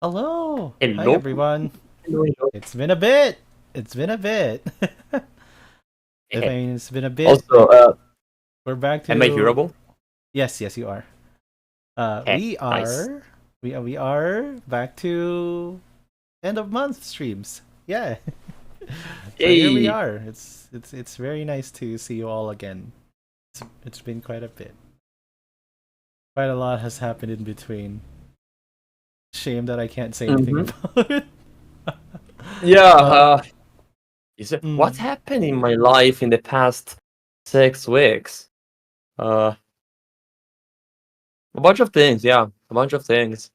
Hello. Hi Hello. everyone. Hello, hello. It's been a bit. It's been a bit. I Eh, mean, it's been a bit. Also, We're back am I to hearable? yes, you are. Okay, We nice. are we are back to end of month streams. Yeah. So here we Yay! are. It's very nice to see you all again. It's been quite a bit. Quite a lot has happened in between. Shame that I can't say anything Mm-hmm. about it. Yeah. uh, What mm, happened in my life in the past 6 weeks? Uh, A bunch of things, yeah. A bunch of things.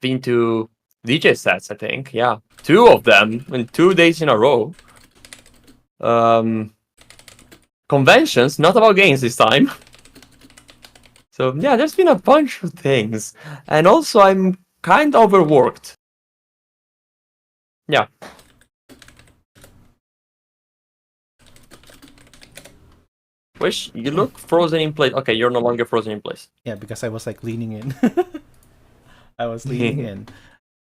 Been to DJ sets, I think. Yeah. 2 of them in 2 days in a row. Conventions, not about games this time. So yeah, there's been a bunch of things. And also I'm kind of overworked. Yeah. Wish you look frozen in place. Okay, you're no longer frozen in place. Yeah, because I was like leaning in. I was leaning in.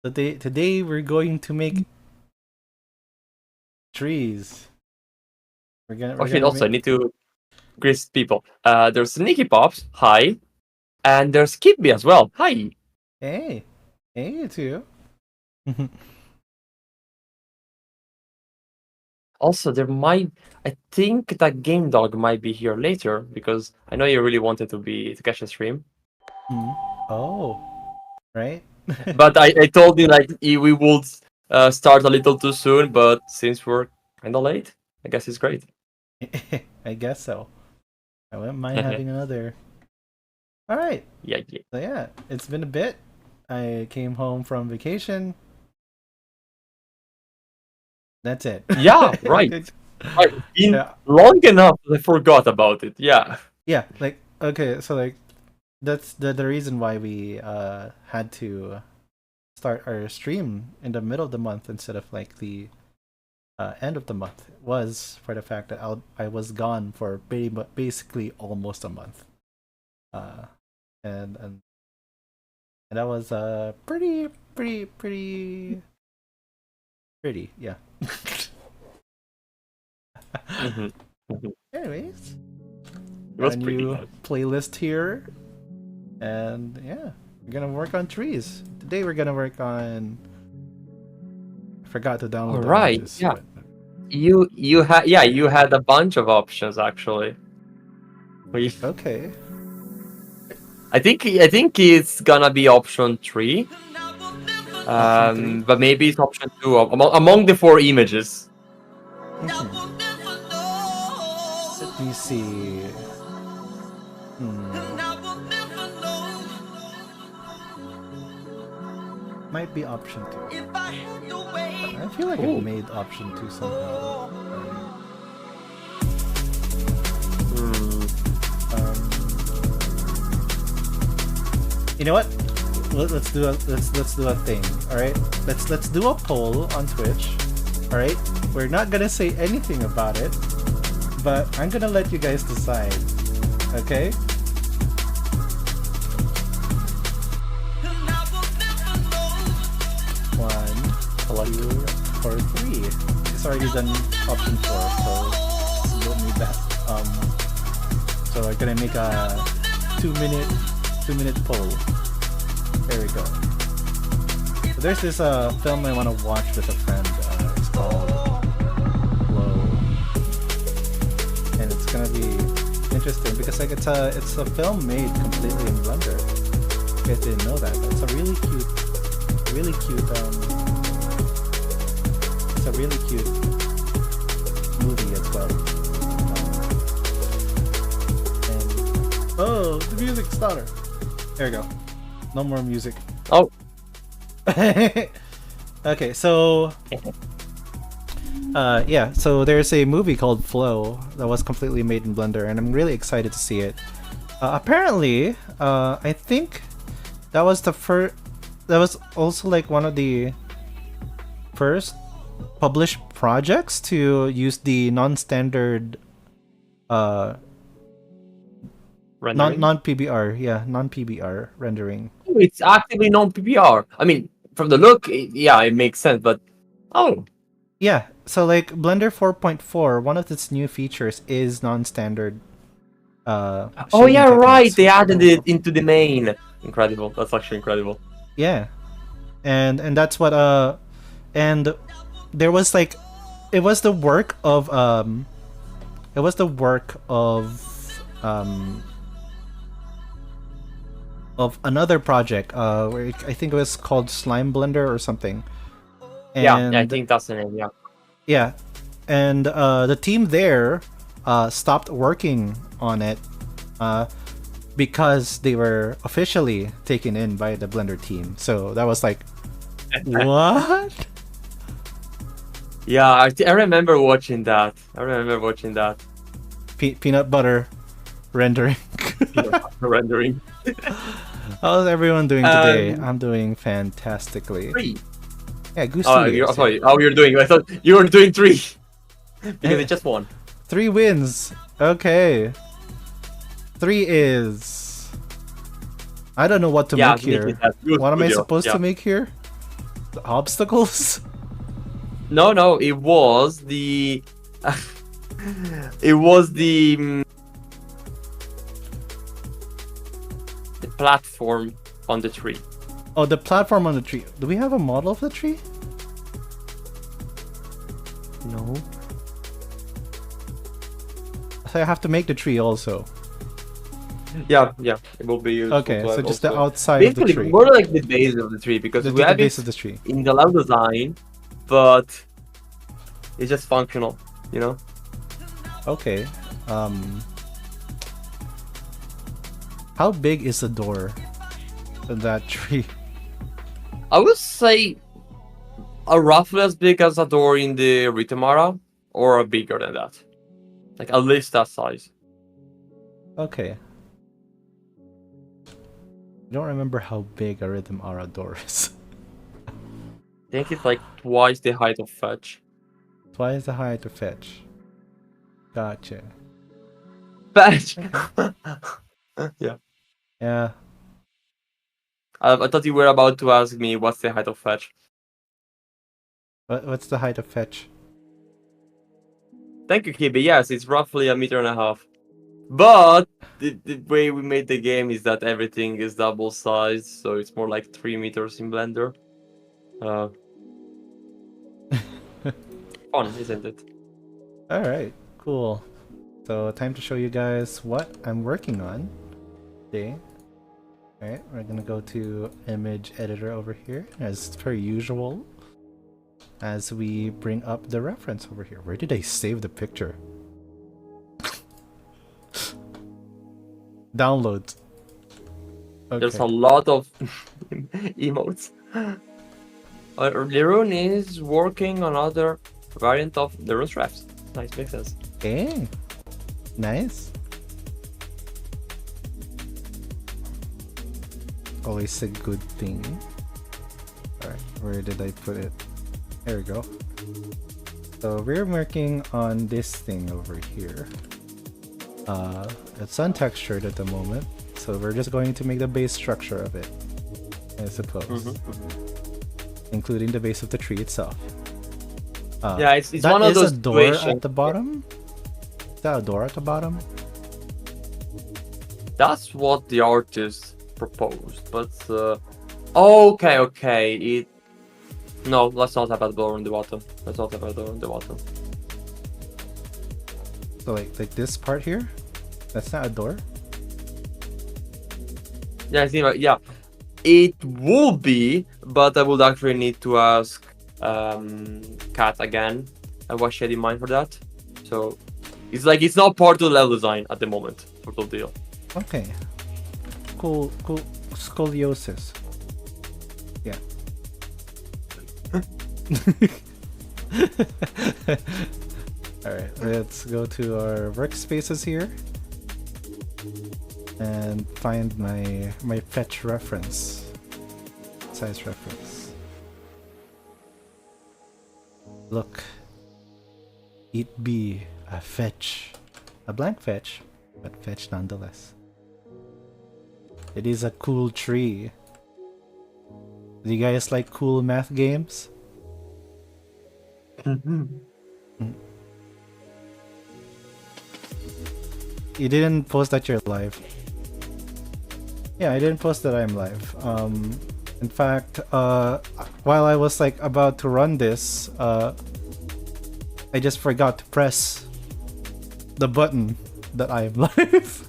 Today we're going to make trees. I need to greet people. There's Sneaky Pops, hi. And there's Kidby as well. Hi. Hey, you too. Also, I think that Game Dog might be here later because I know you really wanted to catch a stream. Oh, right. But I told you like we would start a little too soon, but since we're kind of late, I guess it's great. I guess so. I wouldn't mind having another. All right. Yeah. So yeah, it's been a bit. I came home from vacation. That's it. Yeah, right. It's been long enough that I forgot about it. Yeah. Yeah, like okay, so like that's the reason why we had to start our stream in the middle of the month instead of like the end of the month was for the fact that I was gone for basically almost a month, and that was pretty, yeah. Anyways, a new playlist here, and yeah, we're gonna work on trees today. We're gonna work on. I forgot to download. Right. Images, yeah. But... You had a bunch of options actually. Okay. I think it's gonna be option 3. But maybe it's option 2 among the 4 images. Let me see. Might be option 2. I feel like it made option 2 somehow. You know what? Let's do a thing. All right. Let's do a poll on Twitch. All right. We're not gonna say anything about it, but I'm gonna let you guys decide. Okay. One, 2, or 3. It's already done option 4, so you don't need that. So we're gonna make a 2-minute poll. There we go. So there's this film I want to watch with a friend. It's called Flow, and it's gonna be interesting because like it's a film made completely in Blender. You guys didn't know that, but it's a really cute. It's a really cute movie as well. Oh, the music starter. There we go. No more music. Oh. Okay, so yeah, so there's a movie called Flow that was completely made in Blender, and I'm really excited to see it. Apparently, I think that was the first. That was also like one of the first published projects to use the non-standard non-PBR rendering. It's actively non-PBR. I mean, from the look, it makes sense, but yeah, so like Blender 4.4, one of its new features is non-standard right, they added it into the main. Incredible. That's actually incredible. Yeah. And that's what and there was like it was the work of another project where I think it was called Slime Blender or something. And yeah, I think that's the name. Yeah, and the team there stopped working on it because they were officially taken in by the Blender team. So that was like, what? Yeah, I remember watching that. Peanut butter rendering. Rendering. How's everyone doing today? Um, I'm doing fantastically. 3. Yeah, Goose Oh, 3. sorry. Oh, you're doing. I thought you were doing 3 because it's just 1. 3 wins. Okay. 3 is. I don't know what to make here. What am I supposed to make here? The obstacles? No. It was the. It was the platform on the tree. Oh, the platform on the tree. Do we have a model of the tree? No. So I have to make the tree also. Yeah. It will be useful. Okay, so just the also. outside of the Basically, tree. more like the base of the tree because we The have base it of the tree. in the level design, but it's just functional, you know. Okay. How big is the door in that tree? I would say roughly as big as a door in the Ritamara, or bigger than that. Like at least that size. Okay. I don't remember how big a Rhythm Aura door is. I think it's like twice the height of Fetch. Twice the height of Fetch. Gotcha. Fetch! Yeah. Yeah. I thought you were about to ask me what's the height of Fetch. What's the height of Fetch? Thank you, Kibi. Yes, it's roughly 1.5 meters. But the way we made the game is that everything is double sized, so it's more like 3 meters in Blender. Fun, isn't it? Alright, cool. So time to show you guys what I'm working on today. Alright, we're gonna go to image editor over here as per usual. As we bring up the reference over here. Where did I save the picture? Download. Okay. There's a lot of emotes. Leroon is working on other variant of Leroon's refs. Nice, makes sense. Okay. Nice. Always a good thing. Alright, where did I put it? There we go. So we're working on this thing over here. It's untextured at the moment, so we're just going to make the base structure of it, I suppose. Including the base of the tree itself. Yeah, it's one of those a door at the bottom? Is that a door at the bottom? That's what the artist proposed, but okay. No, let's not have a door on the bottom. So like this part here? That's not a door? Yeah, I think yeah. It will be, but I would actually need to ask Kat again what she had in mind for that. So it's like it's not part of the level design at the moment for the deal. Okay. Cool scoliosis. Yeah. Alright, let's go to our workspaces here and find my fetch reference. Size reference. Look. It be a fetch. A blank fetch, but fetch nonetheless. It is a cool tree. Do you guys like cool math games? You didn't post that you're live. Yeah, I didn't post that I'm live. In fact, while I was like about to run this, I just forgot to press the button that I am live.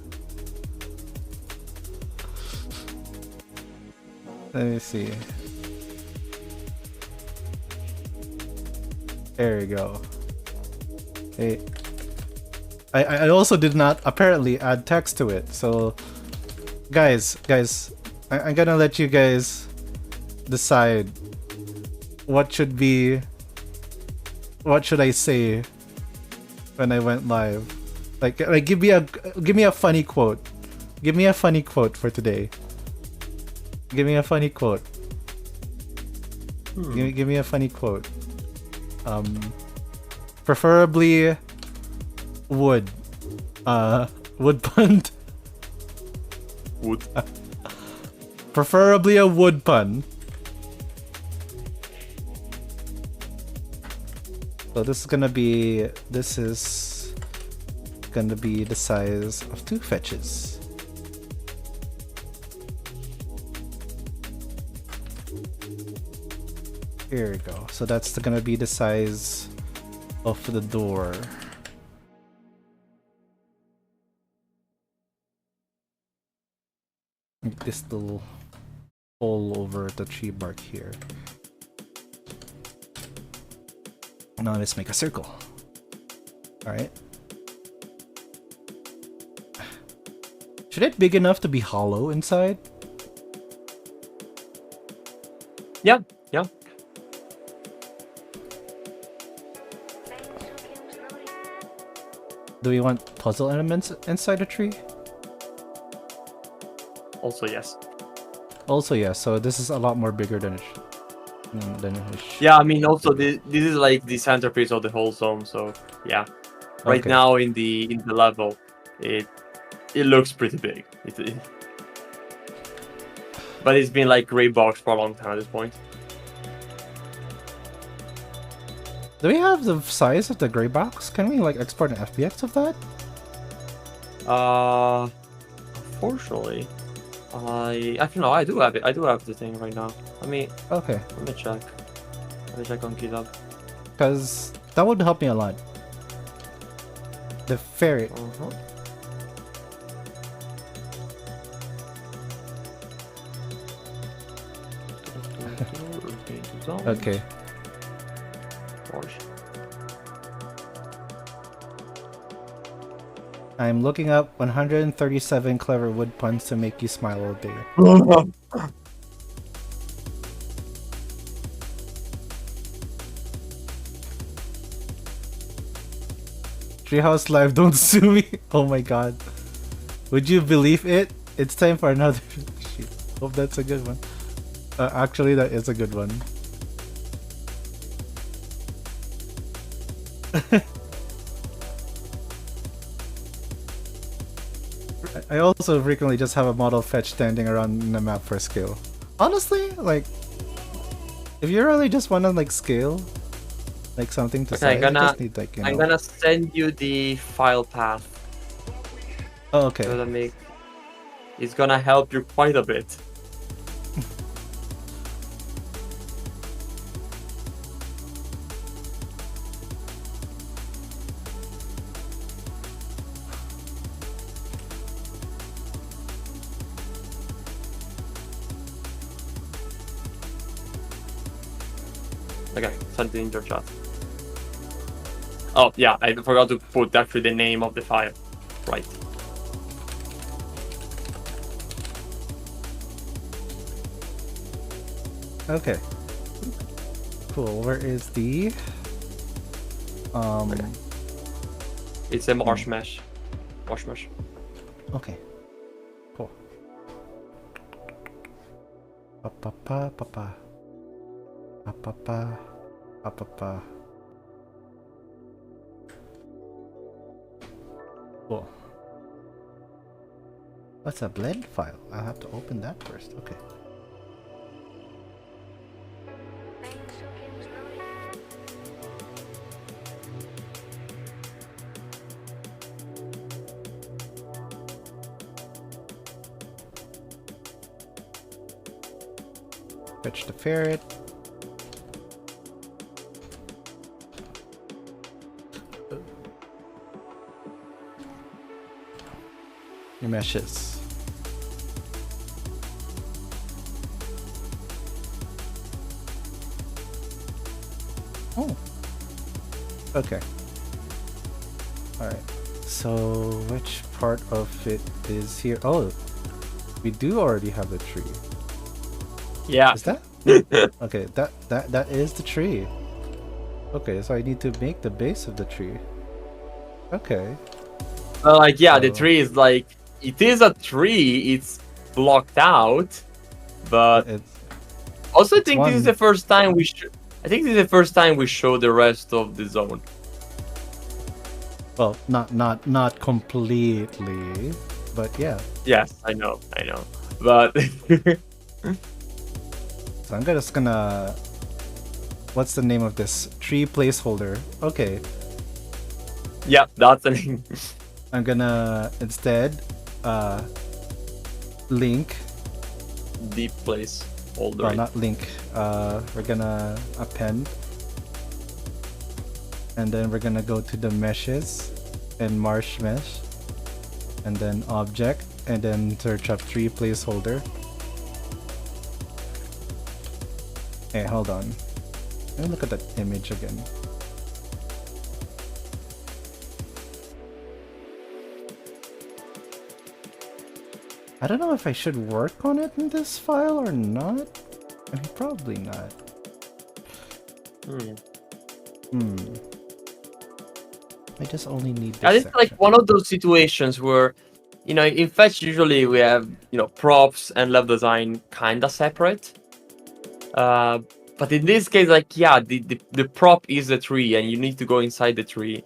Let me see. There we go. Hey, I also did not apparently add text to it. So, guys, I'm gonna let you guys decide what should I say when I went live. Like give me a funny quote. Give me a funny quote for today. Give me a funny quote. Give me a funny quote. Preferably wood. Wood pun. Wood. Preferably a wood pun. So this is gonna be the size of 2 fetches. Here we go. So that's gonna be the size of the door. Make this little hole over the tree bark here. Now let's make a circle. Alright. Should it big enough to be hollow inside? Yeah. Do we want puzzle elements inside a tree? Also, yes. Also, yeah, so this is a lot more bigger than it Yeah, I mean, also this is like the centerpiece of the whole zone. So yeah, right Okay. now in the level, it looks pretty big. But it's been like gray box for a long time at this point. Do we have the size of the gray box? Can we like export an FBX of that? Unfortunately, I don't know. I do have it. I do have the thing right now. Okay. Let me check. Let me check on GitHub. Because that would help me a lot. The ferret. Okay. I'm looking up 137 clever wood puns to make you smile all day. Treehouse Live, don't sue me. Oh my god. Would you believe it? It's time for another. Shit. Hope that's a good one. Actually, that is a good one. I also frequently just have a model fetch standing around in the map for scale. Honestly, like, if you really just want to like scale, like something to size, you just need like, I'm gonna send you the file path. Oh, okay. So it's gonna help you quite a bit. Okay, send it in your chat. Oh yeah, I forgot to put actually the name of the file. Right. Okay. Cool. Where is the Okay. It's a marsh mesh. Marsh mesh. Okay. Cool. Pa pa pa pa pa. Pa pa pa. Pa pa pa. Cool. That's a blend file. I'll have to open that first. Okay. Fetch the ferret. Your meshes. Oh. Okay. Alright. So which part of it is here? Oh, we do already have a tree. Yeah. Is that? Okay, that is the tree. Okay, so I need to make the base of the tree. Okay. Well, like, yeah, the So- tree is like, it is a tree, it's blocked out, but It's also I it's think this is one- the first time we should. I think this is the first time we show the rest of the zone. well, not completely, but yeah. Yes, I know, but So I'm just gonna. What's the name of this tree placeholder? Okay, yeah, that's the name. I'm gonna instead link. Deep place holder. Well, not link. We're gonna append, and then we're gonna go to the meshes and marsh mesh, and then object, and then search up tree placeholder. Hey, hold on. Let me look at that image again. I don't know if I should work on it in this file or not. I mean, probably not. I just only need this I think section. like one of those situations where, in Fetch usually we have, props and level design kinda separate. But in this case, like, yeah, the prop is the tree and you need to go inside the tree.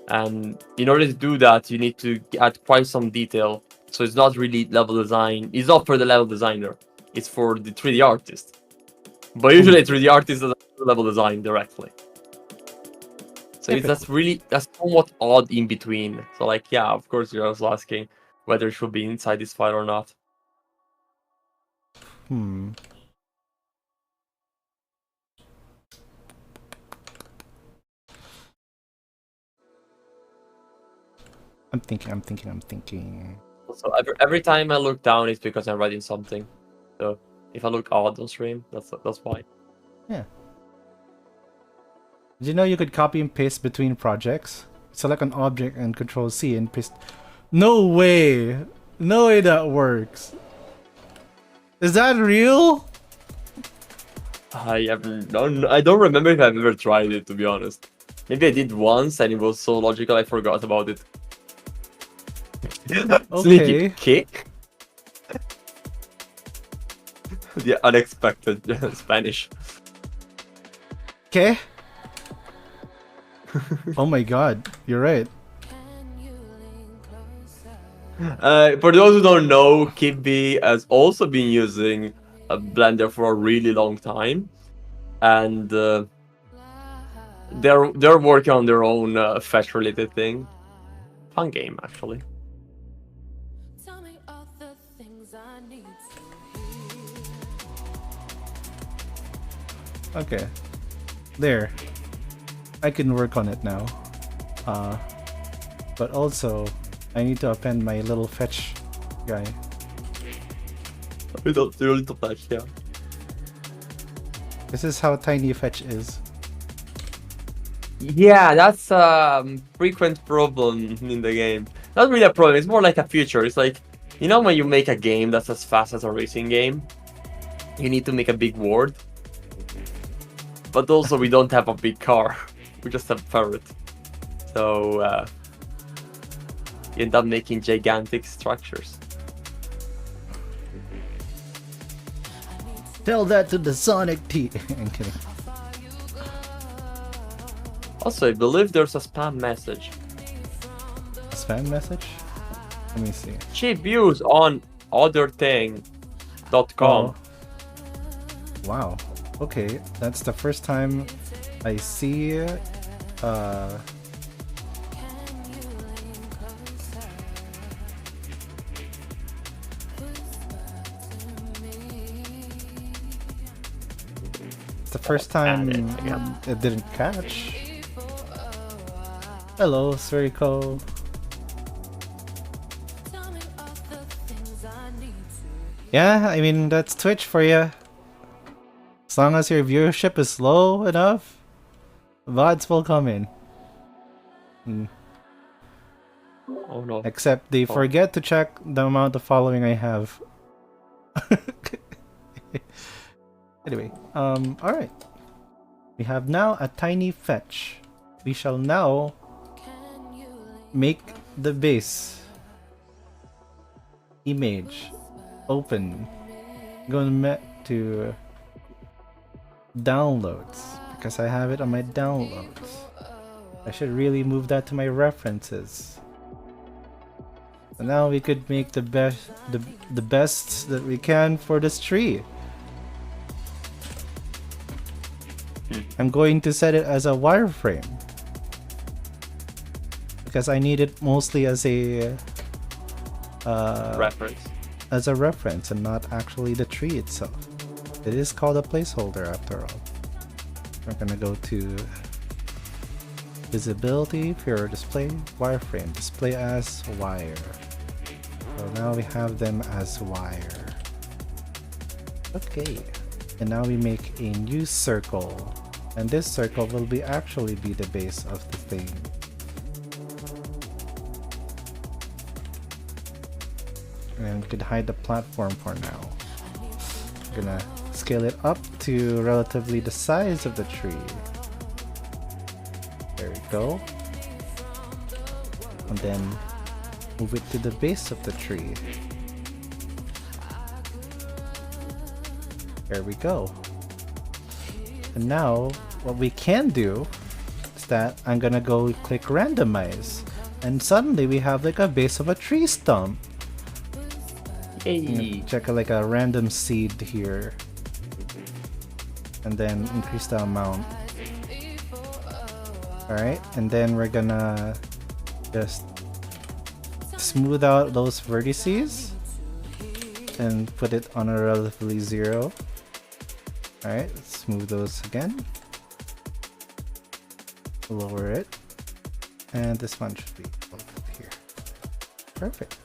And in order to do that, you need to add quite some detail. So it's not really level design. It's not for the level designer. It's for the 3D artist. But usually 3D artist doesn't do level design directly. So that's somewhat odd in between. So like, yeah, of course you're also asking whether it should be inside this file or not. I'm thinking. So every time I look down, it's because I'm writing something. So if I look odd on stream, that's why. Yeah. Did you know you could copy and paste between projects? Select an object and Control C and paste. No way! No way that works. Is that real? I don't remember if I've ever tried it, to be honest. Maybe I did once and it was so logical I forgot about it. Okay. Sneaky kick. The unexpected Spanish. Okay. Oh my god, you're right. For those who don't know, Kibbe has also been using a Blender for a really long time, and they're working on their own fetch-related thing. Fun game, actually. Okay. There. I can work on it now. But also, I need to append my little fetch guy. Your little fetch, yeah. This is how tiny fetch is. Yeah, that's a frequent problem in the game. Not really a problem, it's more like a feature. It's like, when you make a game that's as fast as a racing game, you need to make a big world. But also we don't have a big car, we just have a ferret. So you end up making gigantic structures. Tell that to the Sonic T. I'm kidding. Also, I believe there's a spam message. A spam message? Let me see. Cheap views on otherthing.com. Oh. Wow. Okay, that's the first time I see it's the first time it didn't catch. Hello, Spherico. Yeah, I mean, that's Twitch for you. As long as your viewership is low enough, VODs will come in. Oh no. Except they Oh. forget to check the amount of following I have. Anyway, alright. We have now a tiny fetch. We shall now make the base image open. Going to downloads because I have it on my downloads. I should really move that to my references. So now we could make the best the best that we can for this tree. I'm going to set it as a wireframe because I need it mostly as a reference and not actually the tree itself. It is called a placeholder after all. We're gonna go to visibility, pure display, wireframe, display as wire. So now we have them as wire. Okay, and now we make a new circle, and this circle will actually be the base of the thing. And we could hide the platform for now. We're gonna scale it up to relatively the size of the tree. There we go. And then move it to the base of the tree. There we go. And now what we can do is that I'm gonna go click randomize, and suddenly we have like a base of a tree stump. Hey. Check like a random seed here, and then increase the amount. Alright, and then we're gonna just smooth out those vertices and put it on a relatively 0. Alright, let's smooth those again. Lower it. And this one should be over here. Perfect.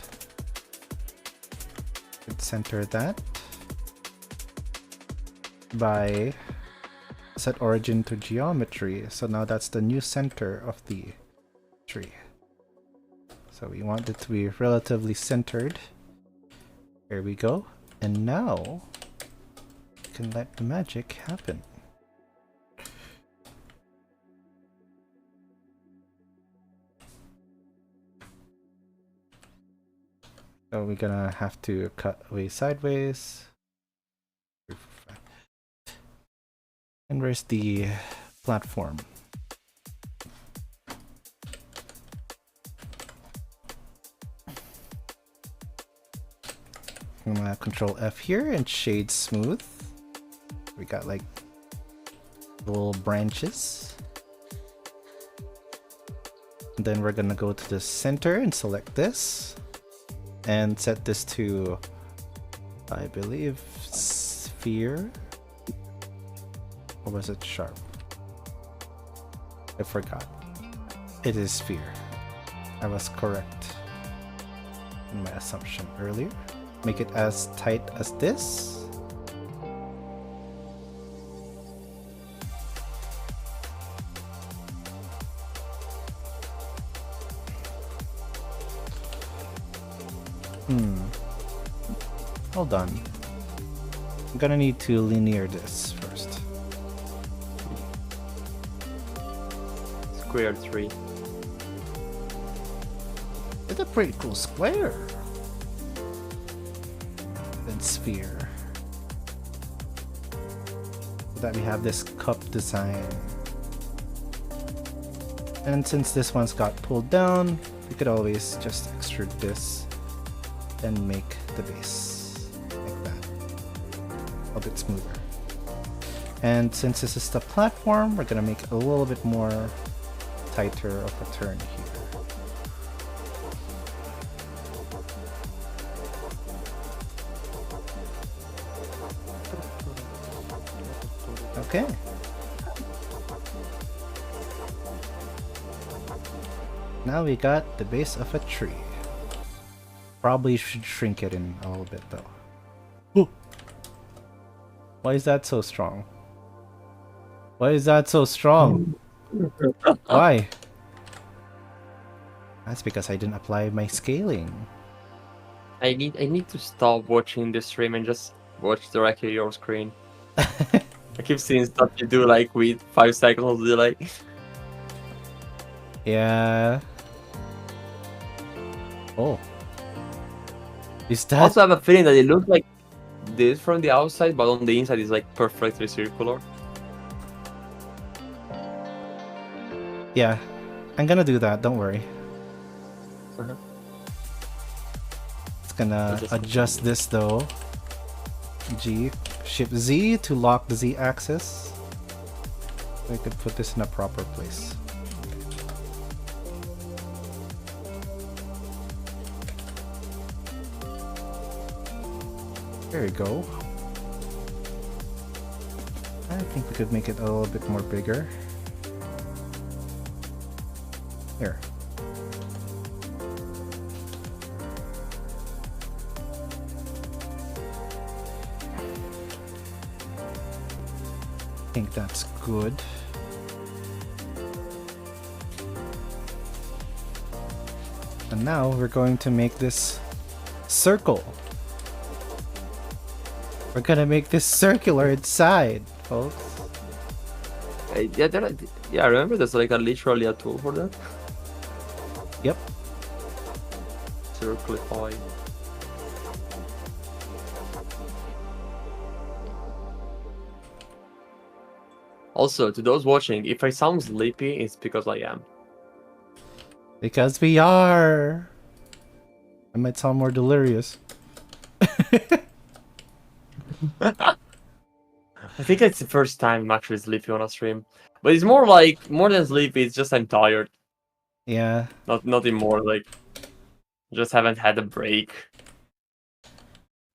Could center that by set origin to geometry. So now that's the new center of the tree. So we want it to be relatively centered. Here we go. And now we can let the magic happen. So we're gonna have to cut away sideways. And where's the platform? I'm gonna control F here and shade smooth. We got like little branches. And then we're gonna go to the center and select this. And set this to, I believe, sphere. Or was it sharp? I forgot. It is sphere. I was correct in my assumption earlier. Make it as tight as this. Hold on. I'm gonna need to linear this first. Square 3. It's a pretty cool square. Then sphere. So that we have this cup design. And since this one's got pulled down, we could always just extrude this and make the base. Like that. A bit smoother. And since this is the platform, we're gonna make it a little bit more tighter of a turn here. Okay. Now we got the base of a tree. Probably should shrink it in a little bit though. Ooh. Why is that so strong? Why is that so strong? Why? That's because I didn't apply my scaling. I need to stop watching the stream and just watch directly your screen. I keep seeing stuff you do like with 5 seconds delay. Yeah. Oh. Is that... Also, I have a feeling that it looks like this from the outside, but on the inside it's like perfectly circular. Yeah. I'm gonna do that, don't worry. Uh-huh. It's gonna adjust this though. G. Shift Z to lock the Z axis. I could put this in a proper place. There we go. I think we could make it a little bit more bigger. Here. I think that's good. And now we're going to make this circle. We're gonna make this circular inside, folks. Yeah, remember there's like literally a tool for that? Yep. Circlify. Also, to those watching, if I sound sleepy, it's because I am. Because we are. I might sound more delirious. I think it's the first time I'm actually sleepy on a stream. But it's more like, more than sleepy, it's just I'm tired. Yeah. Nothing more, like, just haven't had a break.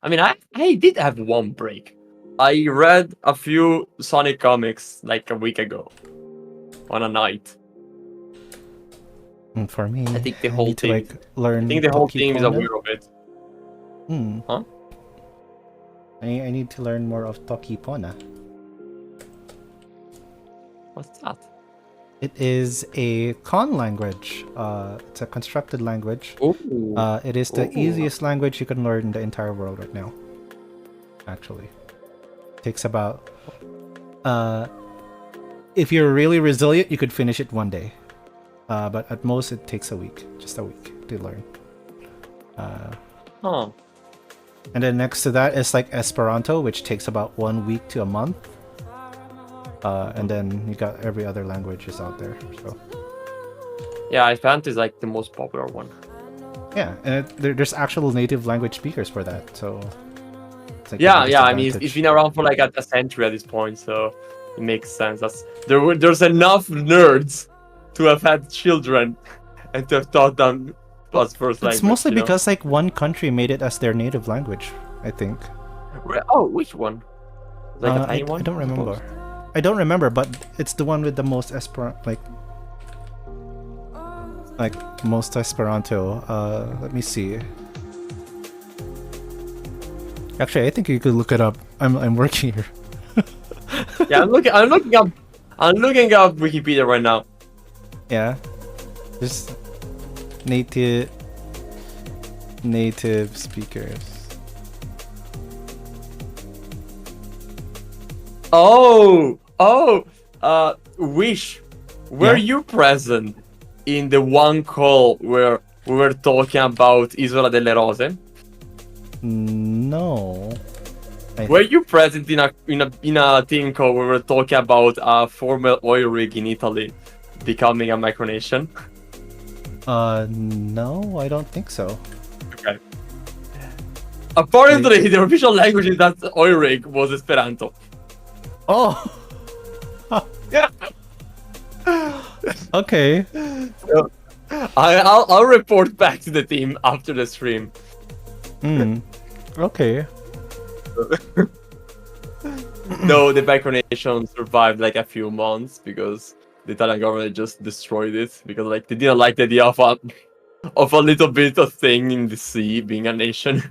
I mean, I did have one break. I read a few Sonic comics like a week ago. On a night. And for me, I think the whole need to team, like learn. I think the whole team is Tokipona. aware of it. Hmm. Huh? I need to learn more of Tokipona. What's that? It is a con language. It's a constructed language. Ooh. It is the Ooh. easiest language you can learn in the entire world right now. Actually, takes about. If you're really resilient, you could finish it one day. But at most, it takes a week, just a week to learn. Huh. And then next to that is like Esperanto, which takes about 1 week to a month. And then you got every other languages out there. So Yeah, Esperanto is like the most popular one. yeah, and there's actual native language speakers for that. So it's like Yeah, the yeah. I mean, advantage. it's been around for like a century at this point, so it makes sense. There's enough nerds to have had children and to have taught them as first language. It's mostly you know? because like one country made it as their native language, I think. Oh, which one? Like a tiny one? I don't I suppose? remember. I don't remember, but it's the one with the most like most Esperanto. Let me see. Actually, I think you could look it up. I'm working here. Yeah, I'm looking up Wikipedia right now. Yeah, just native speakers. Wish, were you present in the one call where we were talking about Isola delle Rose? No. Were you present in a team call where we were talking about a former oil rig in Italy becoming a micronation? No, I don't think so. Okay. Apparently, the official language in that oil rig was Esperanto. Oh. Yeah. Okay. So, I'll report back to the team after the stream. Okay. No, the micronation survived like a few months because the Italian government just destroyed it because like they didn't like the idea of a little bit of thing in the sea being a nation.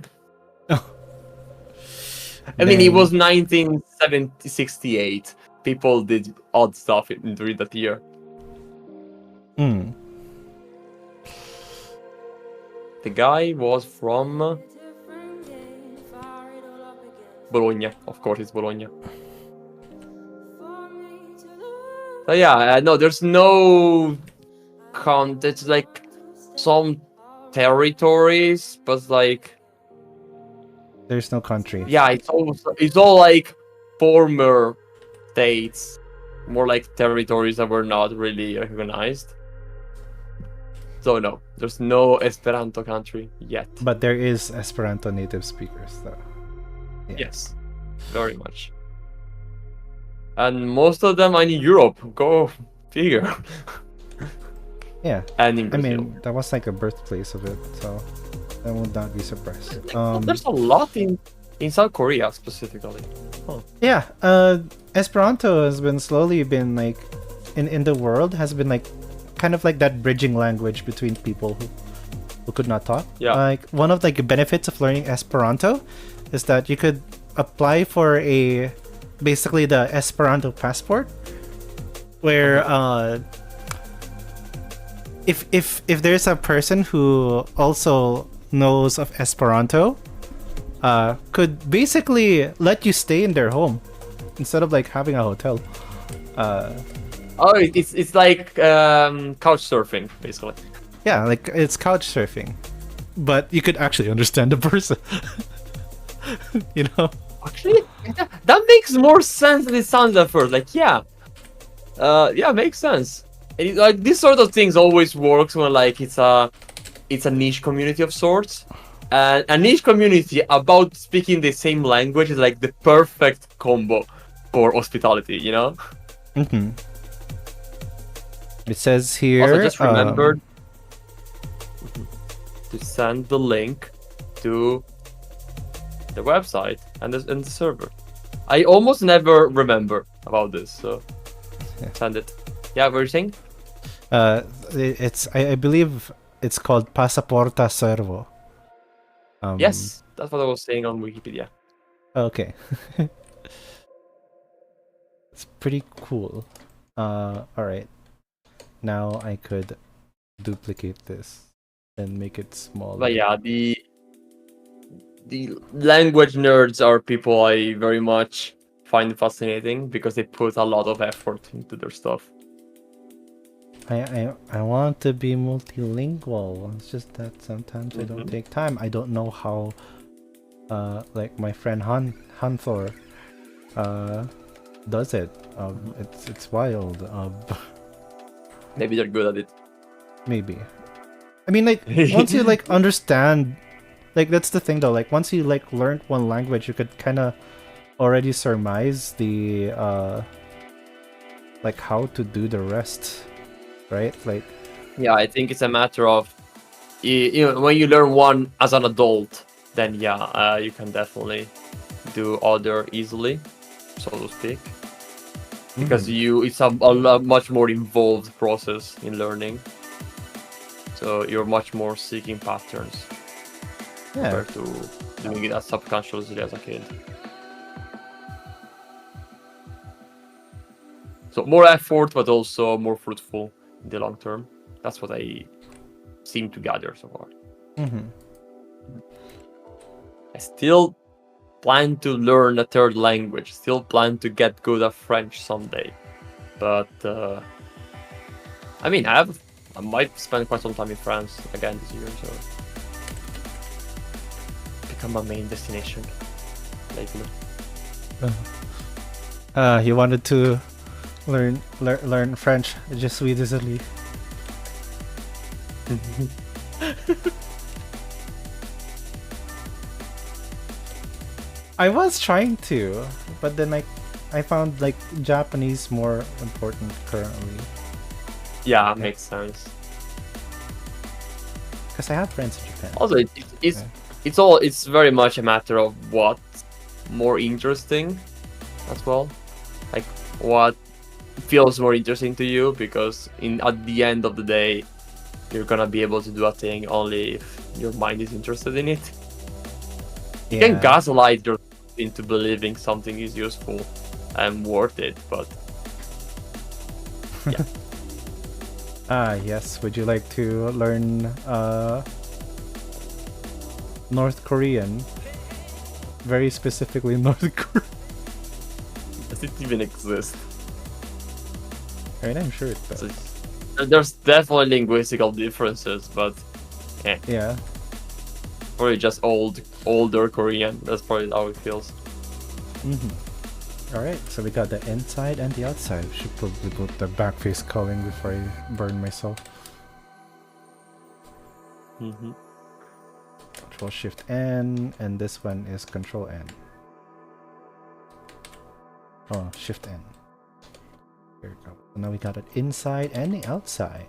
I mean, it was 1968. People did odd stuff during that year. The guy was from Bologna. Of course, it's Bologna. So yeah, no, there's no count. It's like some territories, but like There's no country. yeah, it's all like former states, more like territories that were not really recognized. So no, there's no Esperanto country yet. But there is Esperanto native speakers, though. Yeah. Yes, very much. And most of them are in Europe. Go figure. Yeah. And in I Brazil. mean, that was like a birthplace of it, so I would not be surprised. There's a lot in South Korea specifically. Oh. Yeah, Esperanto has been slowly been like in the world has been like kind of like that bridging language between people who could not talk. Yeah. Like one of like the benefits of learning Esperanto is that you could apply for basically the Esperanto passport, where if there's a person who also knows of Esperanto, could basically let you stay in their home instead of like having a hotel. Oh, it's like couch surfing basically. Yeah, like it's couch surfing, but you could actually understand the person. You know? Actually, that makes more sense than it sounds at first. Like, yeah, makes sense. Like this sort of things always works when like it's a niche community of sorts, and a niche community about speaking the same language is like the perfect combo for hospitality. You know. Mm-hmm. It says here. Also, just remember to send the link to the website and the server. I almost never remember about this, so Yeah. send it. Yeah, what were you saying? It's I believe it's called Pasaporta Servo. Yes, that's what I was saying on Wikipedia. Okay. It's pretty cool. All right. Now I could duplicate this and make it smaller. But yeah, the language nerds are people I very much find fascinating because they put a lot of effort into their stuff. I want to be multilingual. It's just that sometimes I don't take time. I don't know how like my friend Hanthor does it. It's wild. Maybe they're good at it. Maybe. I mean, like once you like understand, like that's the thing though. Like once you like learned one language, you could kind of already surmise the like how to do the rest, right? Like Yeah, I think it's a matter of you know, when you learn one as an adult, then yeah, you can definitely do other easily, so to speak. Because it's a much more involved process in learning. So you're much more seeking patterns compared to doing it as subconsciously as a kid. So more effort, but also more fruitful in the long term. That's what I seem to gather so far. I still plan to learn a third language. Still plan to get good at French someday. But I mean, I might spend quite some time in France again this year, so become my main destination lately. You wanted to learn French. Je suis désolé. I was trying to, but then I found like Japanese more important currently. Yeah, makes sense. Because I have friends in Japan. Also, it's very much a matter of what's more interesting as well. Like what feels more interesting to you, because at the end of the day, you're gonna be able to do a thing only if your mind is interested in it. You can gaslight yourself into believing something is useful and worth it, but yeah. Yes. Would you like to learn North Korean. Very specifically North Korea. Does it even exist? Right, I'm sure it does. There's definitely linguistical differences, but Yeah. probably just older Korean. That's probably how it feels. Alright, so we got the inside and the outside. Should probably put the back face culling before I burn myself. Control Shift N, and this one is Control N. Oh, Shift N. Here we go. So now we got it inside and the outside.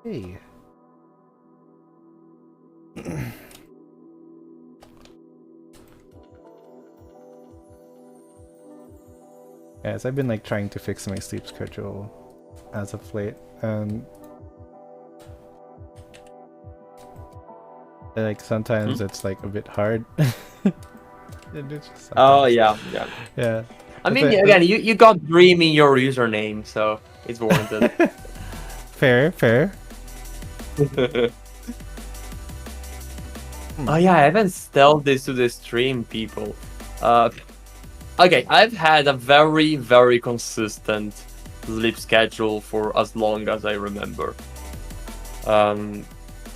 Hey. Yes, I've been like trying to fix my sleep schedule as of late, and like sometimes it's like a bit hard. It's just Oh sometimes- yeah. yeah. I mean, But- again, you got Dream in your username, so it's warranted. Fair. Oh yeah, I haven't told this to the stream, people. Okay, I've had a very, very consistent sleep schedule for as long as I remember.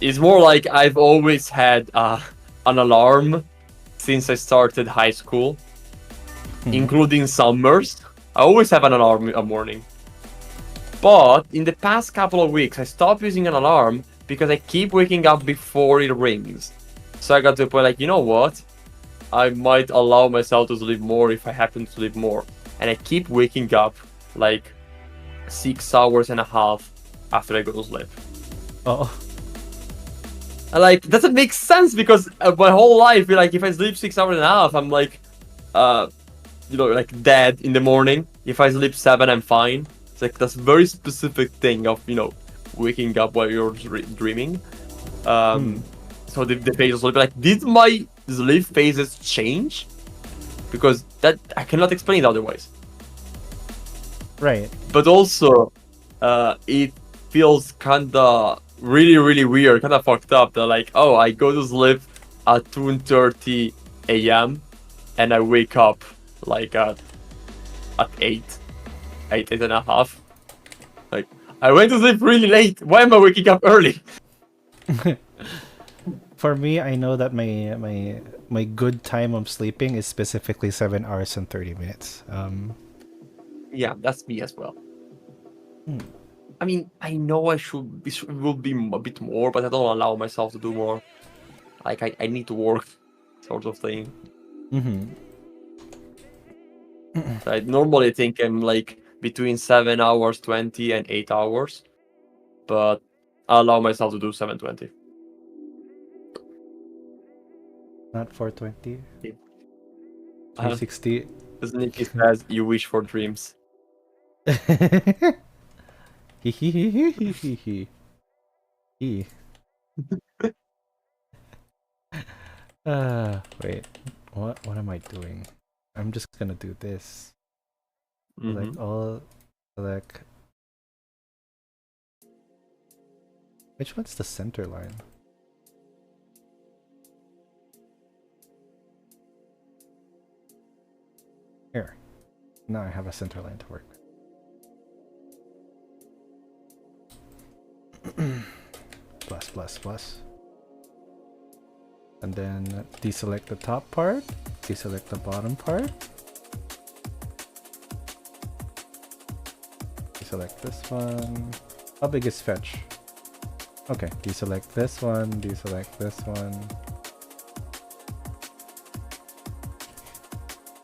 It's more like I've always had an alarm since I started high school, including summers. I always have an alarm in the morning. But in the past couple of weeks, I stopped using an alarm because I keep waking up before it rings. So I got to the point like, you know what? I might allow myself to sleep more if I happen to sleep more. And I keep waking up like 6 hours and a half after I go to sleep. Oh. And like, doesn't make sense because my whole life, like, if I sleep 6 hours and a half, I'm like, like dead in the morning. If I sleep 7, I'm fine. It's like that's a very specific thing of, waking up while you're dreaming. So the phases will be like, did my sleep phases change? Because that I cannot explain it otherwise. Right. But also, it feels kinda really weird, kinda fucked up. That like, oh, I go to sleep at 2:30 a.m. and I wake up like at 8 and a half. Like, I went to sleep really late. Why am I waking up early? For me, I know that my good time of sleeping is specifically 7 hours and 30 minutes. Yeah, that's me as well. I mean, I know it will be a bit more, but I don't allow myself to do more. Like, I need to work, sort of thing. So I normally think I'm like between 7 hours 20 and 8 hours, but I allow myself to do 7:20. Not 420. Yeah. 360. Doesn't it says you wish for dreams? Wait. What am I doing? I'm just gonna do this. Select all. Select. Which one's the center line? Here. Now I have a center line to work with. Plus. And then deselect the top part, deselect the bottom part, deselect this one. How big is fetch? Okay, deselect this one, deselect this one.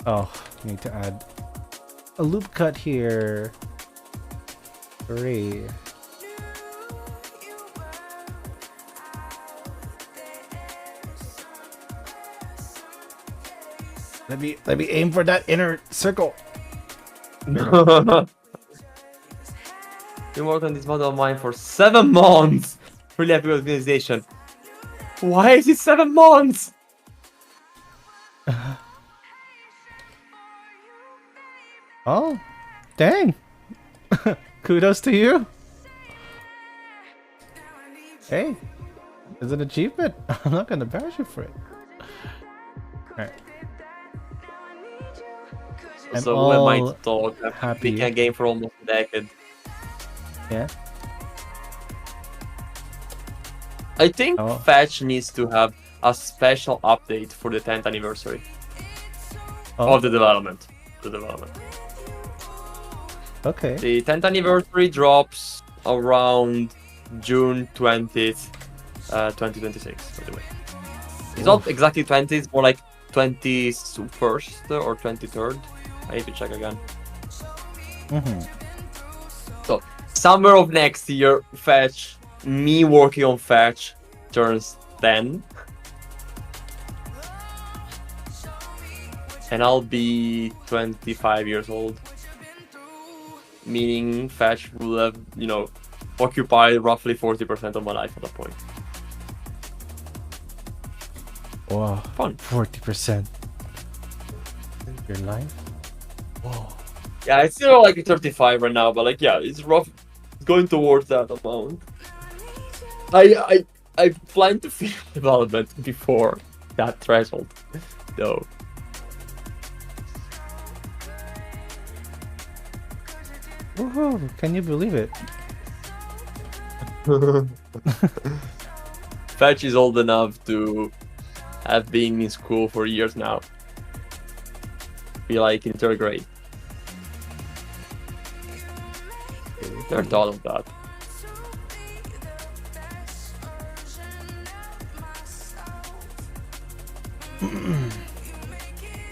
Oh, need to add a loop cut here. Hooray. Let me aim for that inner circle. Been working on this model of mine for 7 months. Really happy with organization. Why is it 7 months? Oh, dang. Kudos to you. Hey, it's an achievement. I'm not gonna bash you for it. Alright. So who am I to talk? I've been happy. picking a game for almost a decade. Yeah. I think Oh. Fetch needs to have a special update for the 10th anniversary of the development. Okay. The 10th anniversary drops around June 20th, 2026, by the way. It's not exactly 20, it's more like 21st or 23rd. I need to check again. So, summer of next year, Fetch, me working on Fetch, turns 10. And I'll be 25 years old. Meaning Fetch will have, occupied roughly 40% of my life at that point. Wow. Fun. 40%. Your life? Whoa. Yeah, it's still like 35 right now, but like, yeah, it's rough. It's going towards that amount. I plan to finish development before that threshold, though. Woohoo! Can you believe it? Fetch is old enough to have been in school for years now. Be like in 3rd grade. They're all of that.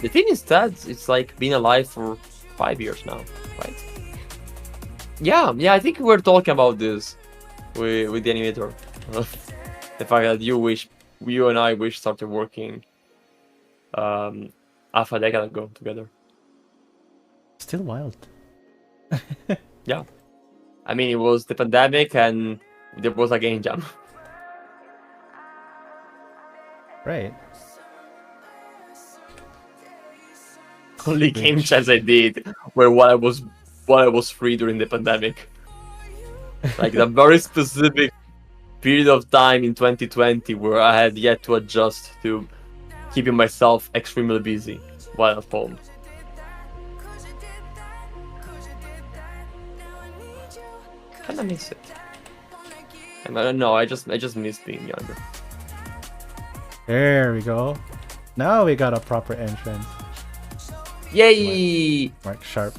The thing is that it's like been alive for 5 years now, right? Yeah, I think we were talking about this with the animator. The fact that you and I started working half a decade ago together. Still wild. Yeah. I mean, it was the pandemic and there was a game jam. Right. Only game jams I did were while I was free during the pandemic. Like the very specific period of time in 2020 where I had yet to adjust to keeping myself extremely busy while at home. Kinda miss it. I don't know, I just miss being younger. There we go. Now we got a proper entrance. Yay! Mark sharp.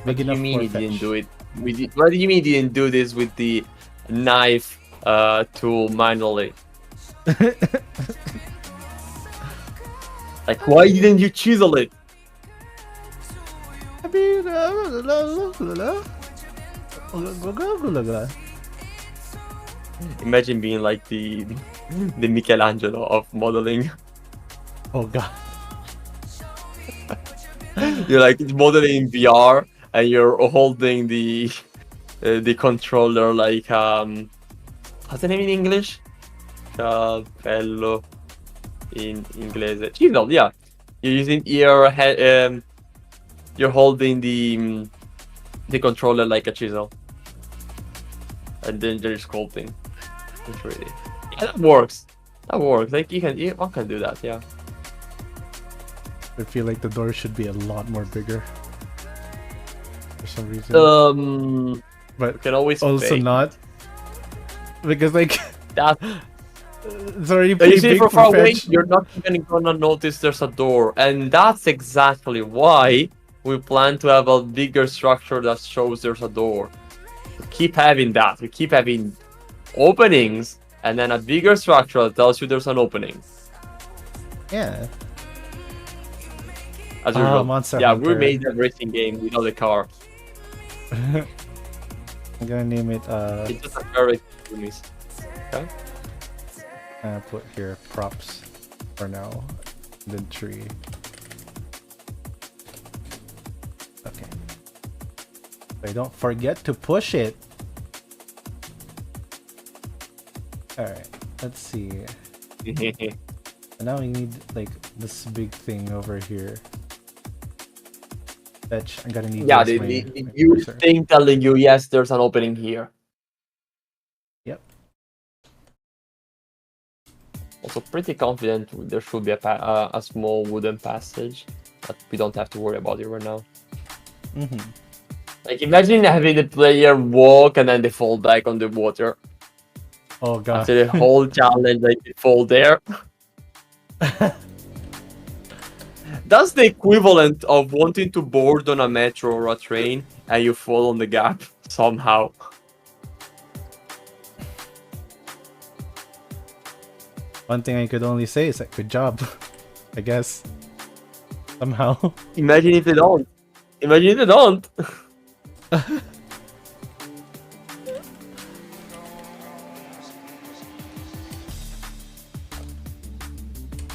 What do you mean you didn't do it? What do you mean you didn't do this with the knife tool manually? Like, why didn't you chisel it? Imagine being like the Michelangelo of modeling. Oh god. You're like modeling in VR and you're holding the controller like what's the name in English? Cappello in inglese. Chisel, yeah. You're using your head. You're holding the controller like a chisel, and then you're sculpting. It's really, yeah, that works. That works. Like one can do that. Yeah. I feel like the door should be a lot more bigger for some reason. But you can always also fake. not, because like That. It's already pretty Usually big from for far away, Fetch. you're not even gonna notice there's a door, and that's exactly why we plan to have a bigger structure that shows there's a door. We keep having that. We keep having openings, and then a bigger structure that tells you there's an opening. Yeah. As usual. Monster Yeah, Hunter. we made a racing game without a car. I'm gonna name it It's just a very miss. Okay. put here props for now. Then tree. Okay. But don't forget to push it. Alright, let's see. And now we need like this big thing over here. Fetch, I'm gonna need Yeah, this, the my huge cursor. thing telling you yes, there's an opening here. Yep. Also pretty confident there should be a small wooden passage, but we don't have to worry about it right now. Like imagine having the player walk and then they fall back on the water. Oh god. After the whole challenge, like they fall there. That's the equivalent of wanting to board on a metro or a train and you fall on the gap somehow. One thing I could only say is like, good job, I guess. Somehow. Imagine if they don't. Imagine if they don't.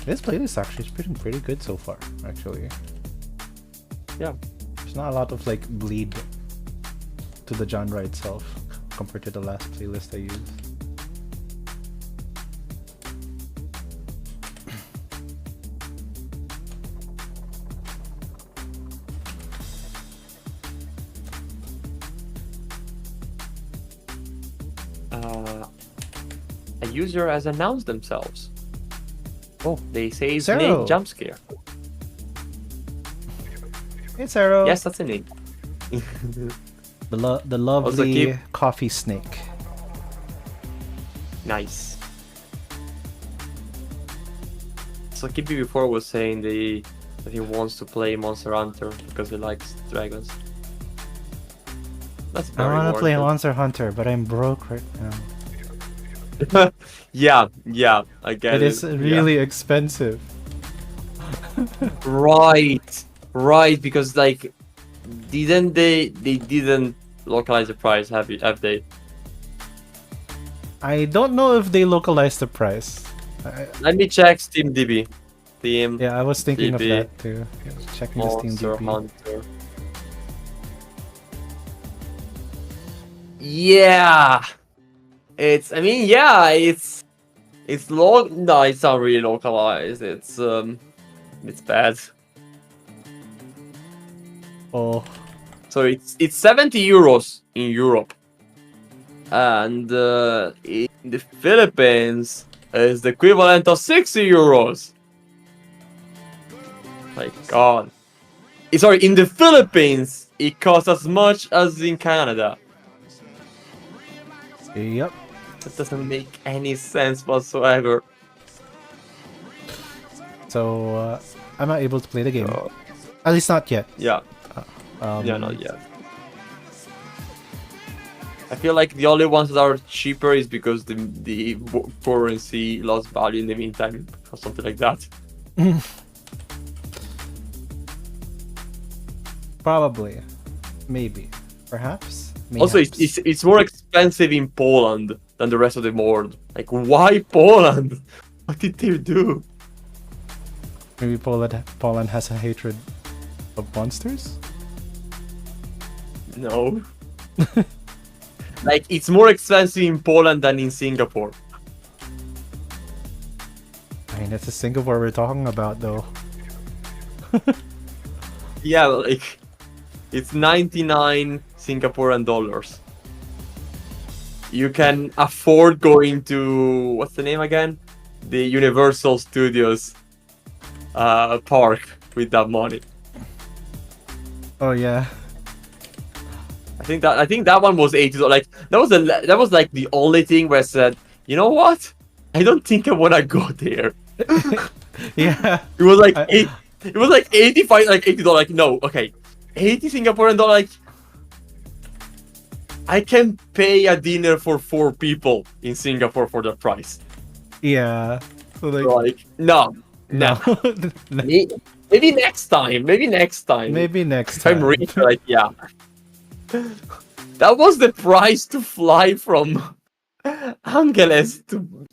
This playlist actually is pretty good so far, actually. Yeah. There's not a lot of like bleed to the genre itself compared to the last playlist I used. A user has announced themselves. Oh, they say his Zero. name jump scare. Hey, Zero. Yes, that's a name. The lovely coffee snake. Nice. So Kippy before was saying that he wants to play Monster Hunter because he likes dragons. That's I very want to play worth it. Monster Hunter, but I'm broke right now. yeah, I get it. It is really expensive. Right, because like, didn't they didn't localize the price, have they? I don't know if they localized the price. Let me check SteamDB. Yeah, I was thinking of DB. that too. Yeah, checking the Monster SteamDB. Hunter. Yeah, it's no, it's not really localized. It's bad. Oh, So it's 70 euros in Europe, and in the Philippines is the equivalent of 60 euros. My God. Sorry, in the Philippines it costs as much as in Canada. yep. That doesn't make any sense whatsoever. So I'm not able to play the game. Oh. At least not yet. Yeah, Um, not yet. I feel like the only ones that are cheaper is because the currency lost value in the meantime or something like that. Probably, maybe, perhaps. Also, it's more expensive in Poland than the rest of the world. Like, why Poland? What did they do? Maybe Poland has a hatred of monsters. No. Like, it's more expensive in Poland than in Singapore. I mean, it's the Singapore we're talking about, though. Yeah, like, it's 99 Singaporean dollars. You can afford going to, what's the name again? The Universal Studios park with that money. Oh yeah. I think that one was $80. Like that was like the only thing where I said, you know what? I don't think I wanna go there. Yeah. It was like it was like 85, like $80. Like no, okay, 80 Singaporean dollar. Like I can pay a dinner for 4 people in Singapore for the price. Yeah. So Like no. Maybe next time. Maybe next time. Maybe next If I'm time. rich, like yeah. That was the price to fly from Angeles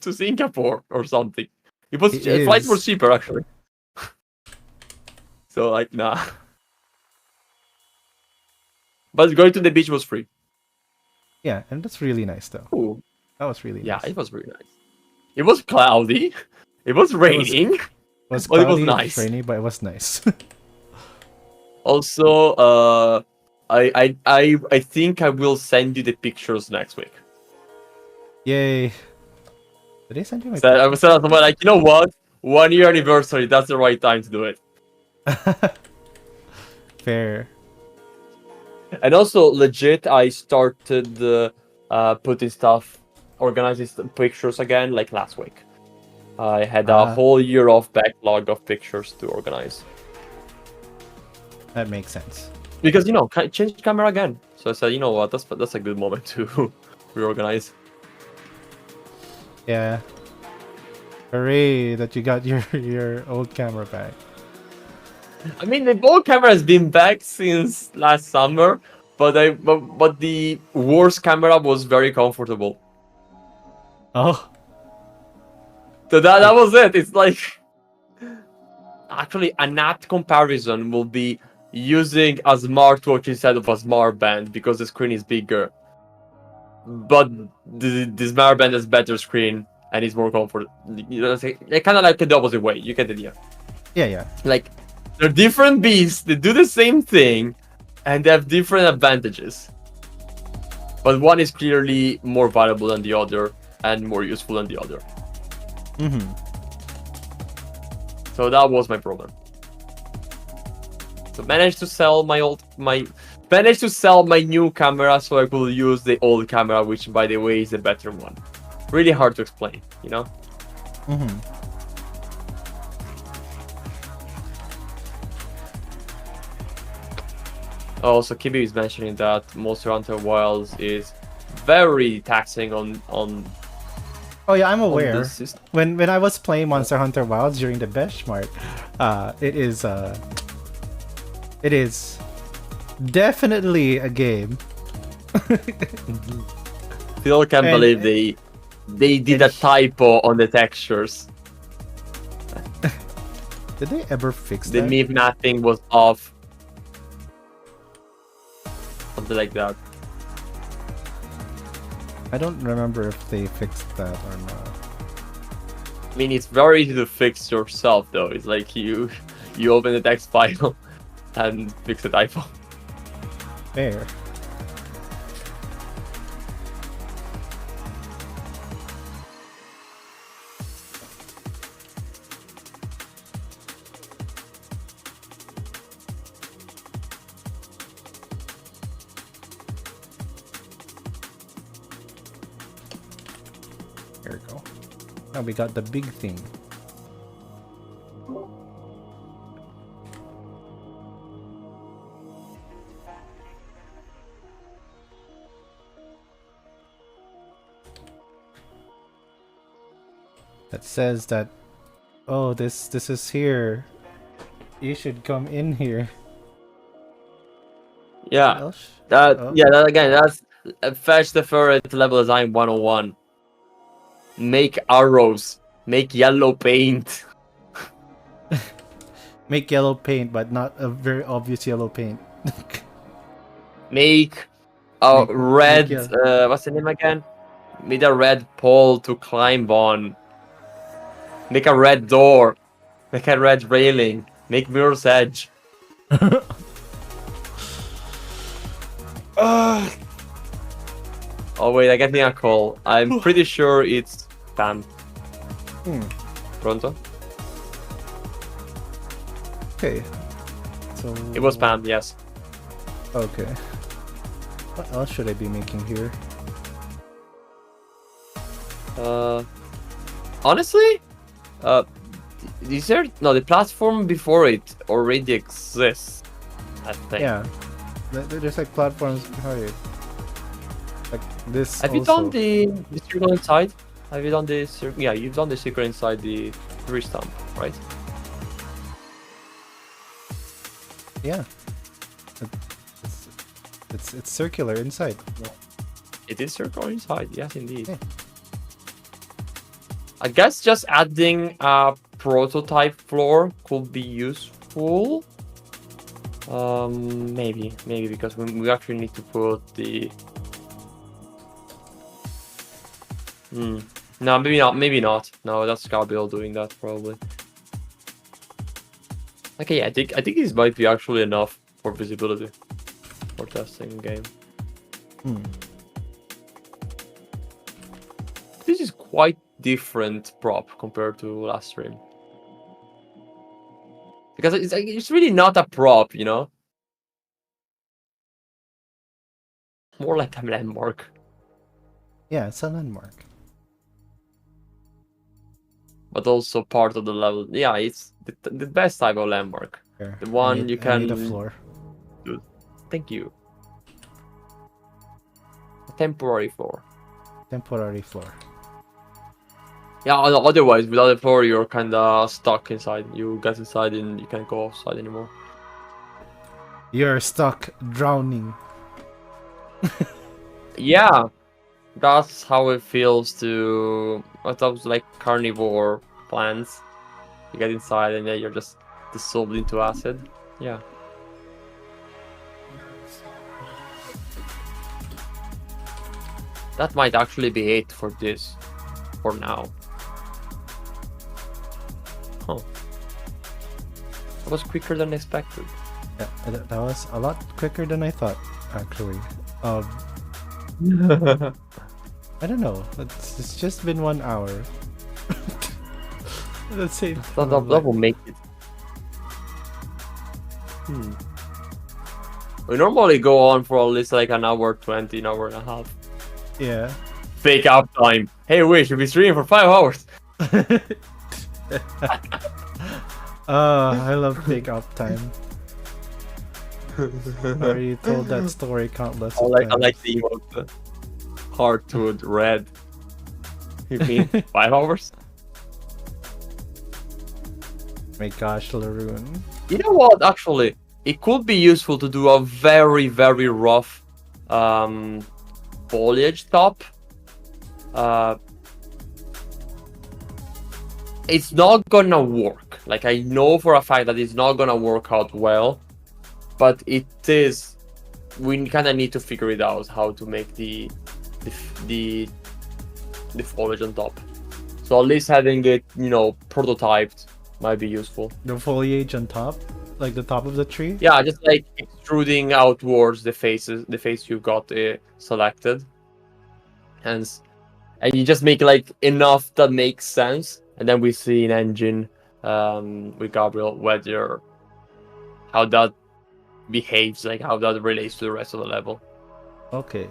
to Singapore or something. It was flights were cheaper actually. So like nah. But going to the beach was free. Yeah, and that's really nice though. Ooh. That was really Yeah, nice. it was really nice. It was cloudy. It was raining. It was but it cloudy, was nice. rainy, but it was nice. Also, I think I will send you the pictures next week. Yay. Did they send you my So I was like, you know what? 1 year anniversary. That's the right time to do it. Fair. And also, legit, I started putting stuff, organizing pictures again, like last week. I had a whole year of backlog of pictures to organize. That makes sense. Because, change camera again. So I said, you know what, that's a good moment to reorganize. Yeah. Hooray that you got your old camera back. I mean, the old camera has been back since last summer, but the worst camera was very comfortable. Oh. So that was it. It's like, actually, an apt comparison will be using a smartwatch instead of a smart band because the screen is bigger. But the smart band has better screen and it's more comfortable. Kind of like the opposite way. You get the idea. Yeah. Like, they're different beasts. They do the same thing, and they have different advantages. But one is clearly more valuable than the other, and more useful than the other. Mm-hmm. So that was my problem. So managed to sell my new camera, so I could use the old camera, which, by the way, is the better one. Really hard to explain, Mm-hmm. Also, Kibi is mentioning that Monster Hunter Wilds is very taxing on. Oh yeah, I'm aware. This When I was playing Monster Hunter Wilds during the benchmark, it is definitely a game. Still can't believe they did a typo on the textures. Did they ever fix The that? MIV mapping was off. Something like that. I don't remember if they fixed that or not. I mean, it's very easy to fix yourself, though. It's like you open the text file and fix the typo. Fair. There we go. Now we got the big thing. That says that, oh, this is here. You should come in here. Yeah. Else? That Oh. yeah. That again. That's Fech The Ferret level design 101. Make arrows. Make yellow paint. Make yellow paint, but not a very obvious yellow paint. Make a Make red. yellow. What's the name again? Make a red pole to climb on. Make a red door. Make a red railing. Make mirror's edge. Oh wait, I'm getting a call. I'm pretty sure it's Pam. Pronto? Okay. So It was Pam, yes. Okay. What else should I be making here? Honestly, is there the platform before it already exists? I think. Yeah. There's like platforms behind it. Like this. Have you also. done the circle inside? Have you done the circle? Yeah, you've done the circle inside the tree stump, right? Yeah. It's circular inside. It is circle inside, yes, indeed. Yeah. I guess just adding a prototype floor could be useful. Maybe because we actually need to put the. No, maybe not. No, that's Gabriel doing that probably. Okay, yeah, I think this might be actually enough for visibility for testing game. this is quite different prop compared to last stream. Because it's really not a prop, you know? More like a landmark. Yeah, it's a landmark. But also part of the level. Yeah, it's the best type of landmark. Here, The one you I need a can- floor. Thank you. A temporary floor. Temporary floor. Yeah, otherwise, without a floor, you're kind of stuck inside. You get inside and you can't go outside anymore. You're stuck drowning. Yeah, that's how it feels to what those like carnivore plants. You get inside and then you're just dissolved into acid. Yeah. That might actually be it for this, for now. Huh. That was quicker than expected. Yeah, that was a lot quicker than I thought, actually. I don't know. It's just been 1 hour. Let's say That will make it. We normally go on for at least like an hour 20, an hour and a half. Yeah. Fake up time. Hey, we should be streaming for 5 hours. I love fake up time. I already told that story countless I times. like the emote. Hardwood red. You mean 5 hours? My gosh, Laroon. You know what? Actually, it could be useful to do a very, very rough foliage top. It's not gonna work. Like, I know for a fact that it's not gonna work out well, but it is. We kind of need to figure it out how to make the foliage on top. So at least having it, you know, prototyped might be useful. The foliage on top? Like the top of the tree? Yeah, just like extruding outwards the face you've got selected, and you just make like enough that makes sense, and then we see an engine with Gabriel whether how that behaves, like how that relates to the rest of the level. Okay.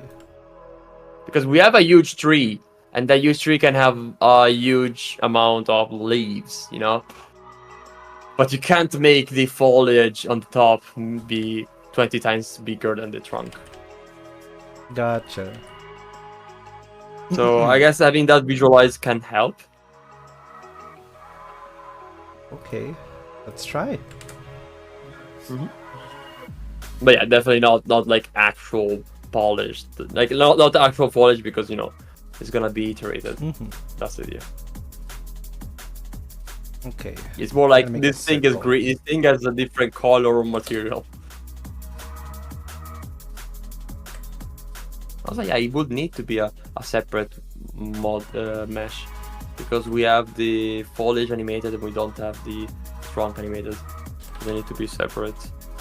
Because we have a huge tree, and that huge tree can have a huge amount of leaves, you know? But you can't make the foliage on the top be 20 times bigger than the trunk. Gotcha. So I guess having that visualized can help. Okay. Let's try. But yeah, definitely not like actual polished. Like not the actual foliage, because, you know, it's gonna be iterated. That's the idea. Okay. It's more like Make this a thing is circle. green. This thing has a different color or material. Also, yeah, it would need to be a separate mod mesh, because we have the foliage animated and we don't have the trunk animated. So they need to be separate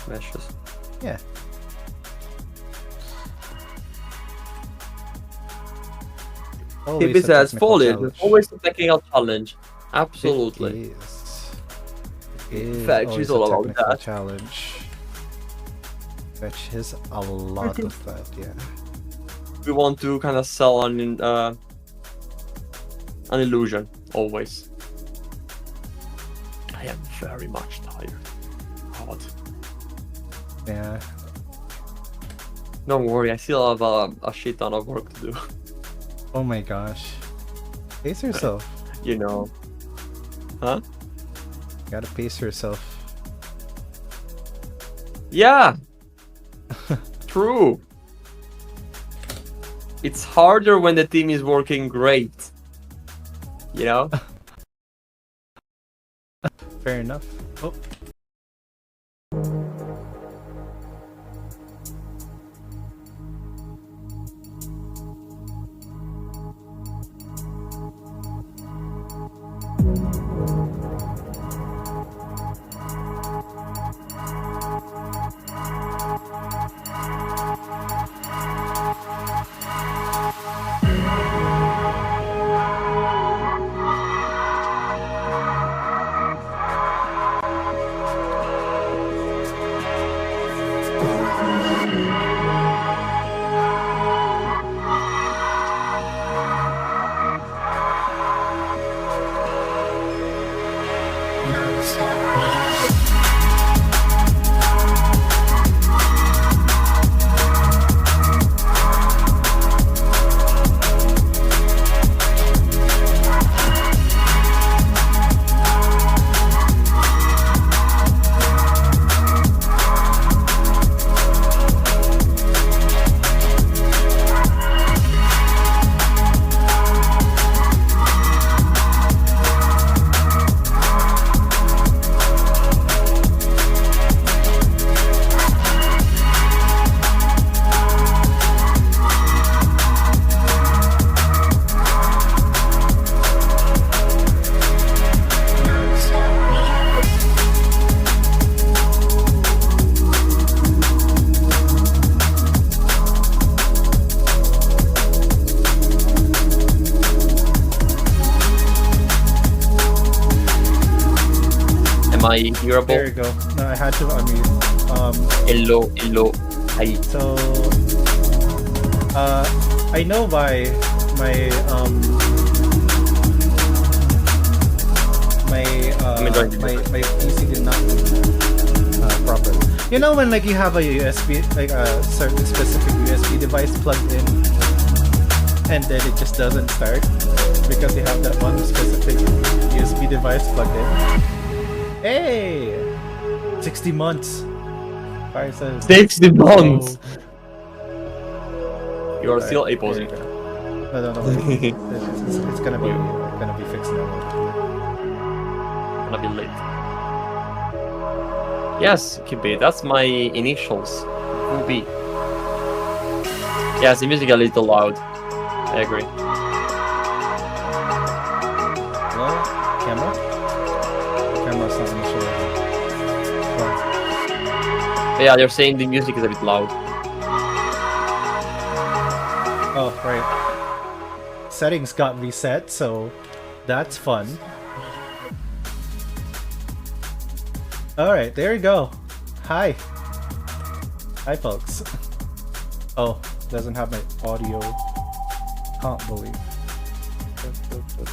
meshes. Yeah. If it says foliage, it's always a technical challenge. Absolutely. Fech is all about that. Challenge. Fech is a lot of that, yeah. We want to kind of sell an illusion, always. I am very much tired. God. Yeah. Don't worry, I still have a shit ton of work to do. Oh my gosh. Pace yourself. You know. Huh? Gotta pace yourself. Yeah! True. It's harder when the team is working great. You know? Fair enough. Oh. Am I There hearable? you go. No, I had to unmute. Hello. Hi. So I know why my my PC did not properly. You know when like you have a USB, like a certain specific USB device plugged in, and then it just doesn't start because you have that one specific USB device plugged in. Hey, 60 months. 60 months. You are still a posing. No. It's gonna be fixed now. Gonna be late. Yes, Kibi, that's my initials. Ruby. Yes, the music a little loud. I agree. Well, camera? Camera's not initial. But yeah, they're saying the music is a bit loud. Oh, right. Settings got reset, so that's fun. Alright, there you go. Hi. Hi, folks. Oh, doesn't have my audio. Can't believe.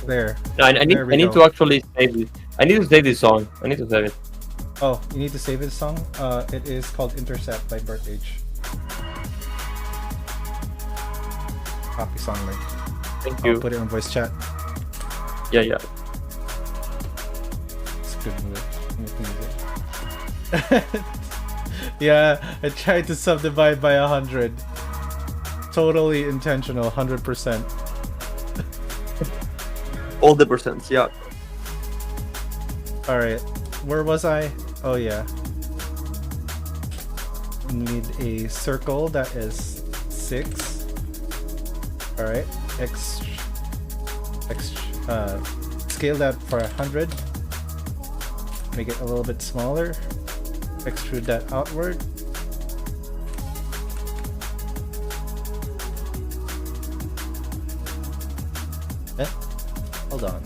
There. No, I need to actually save it. I need to save this song. I need to save it. Oh, you need to save this song? It is called Intercept by Bert H. Copy song link. Thank you. I'll put it in voice chat. Yeah. It's good music. Yeah, I tried to subdivide by 100. Totally intentional, 100%. All the percents, yeah. Alright, where was I? Oh yeah. We need a circle that is 6. Alright, scale that for 100. Make it a little bit smaller. Extrude that outward. Hold on.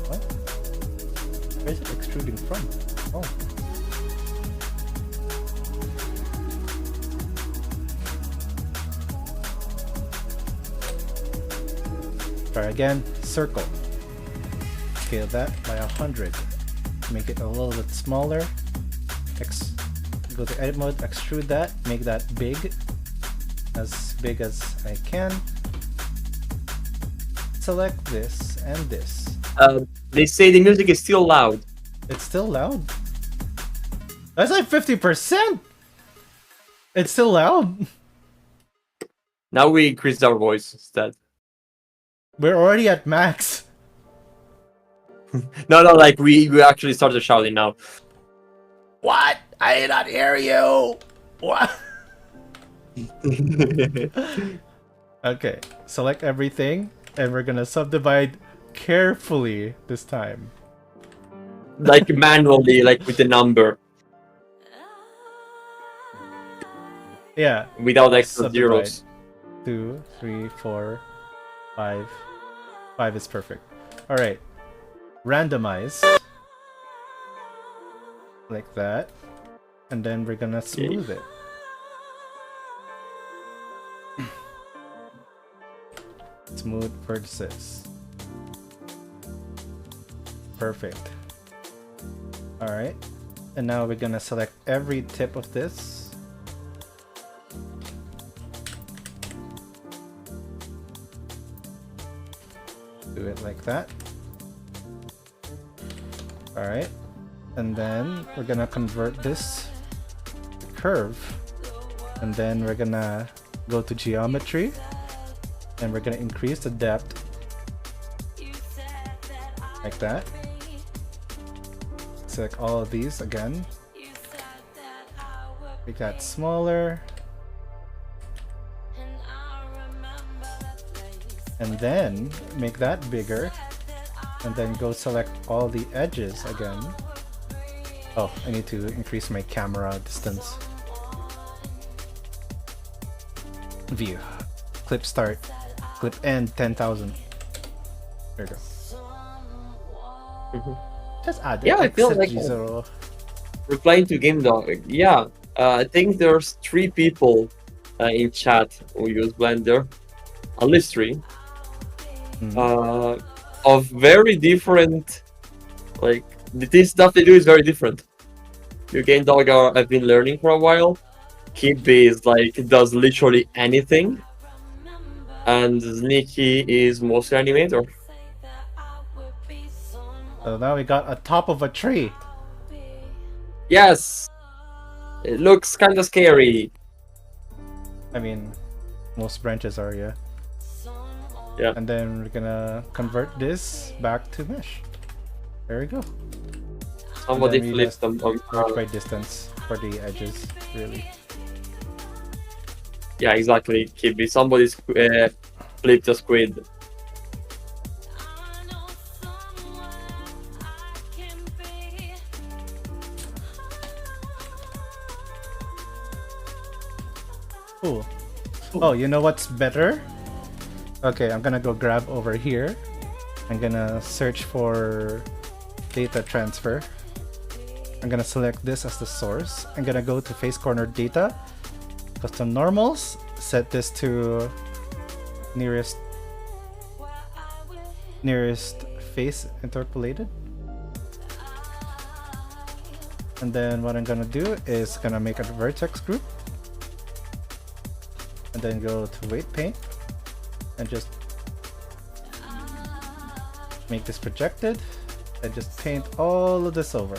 What? Where is it extruding from? Oh. Try again. Circle. Scale that by 100. Make it a little bit smaller. Go to edit mode, extrude that, make that big as I can. Select this and this. They say the music is still loud. It's still loud. That's like 50%. It's still loud. Now we increased our voice instead. We're already at max. No, like we actually started shouting now. What? I did not hear you. What? Okay, select everything, and we're gonna subdivide carefully this time. Like manually, like with the number. Yeah. Without extra Subdivide. zeros. 2, 3, 4, 5. 5 is perfect. Alright. Randomize. Like that. And then we're gonna smooth it. Smooth vertices. Perfect. Alright. And now we're gonna select every tip of this. Do it like that. Alright. And then we're gonna convert this to curve. And then we're gonna go to geometry. And we're gonna increase the depth. Like that. Select all of these again. Make that smaller. And then make that bigger. And then go select all the edges again. Oh, I need to increase my camera distance. View. Clip start. Clip end 10,000. There you go. Just add it. Yeah, I feel like zero. replying to Game Dog. Yeah, I think there's 3 people in chat who use Blender, at least 3, of very different. Like this stuff they do is very different. Your Game Dog I've been learning for a while. Kibbe is like does literally anything, and Sneaky is mostly animator. So now we got a top of a tree. Yes, it looks kind of scary. I mean, most branches are, yeah. Yeah. And then we're gonna convert this back to mesh. There we go. Somebody And then we flipped just them on. merge by distance for the edges, really. Yeah, exactly. Kibbe. Somebody flipped a squid. Cool. Oh, you know what's better? Okay, I'm gonna go grab over here. I'm gonna search for data transfer. I'm gonna select this as the source. I'm gonna go to face corner data, custom normals, set this to nearest face interpolated. And then what I'm gonna do is gonna make a vertex group. And then go to weight paint and just make this projected and just paint all of this over.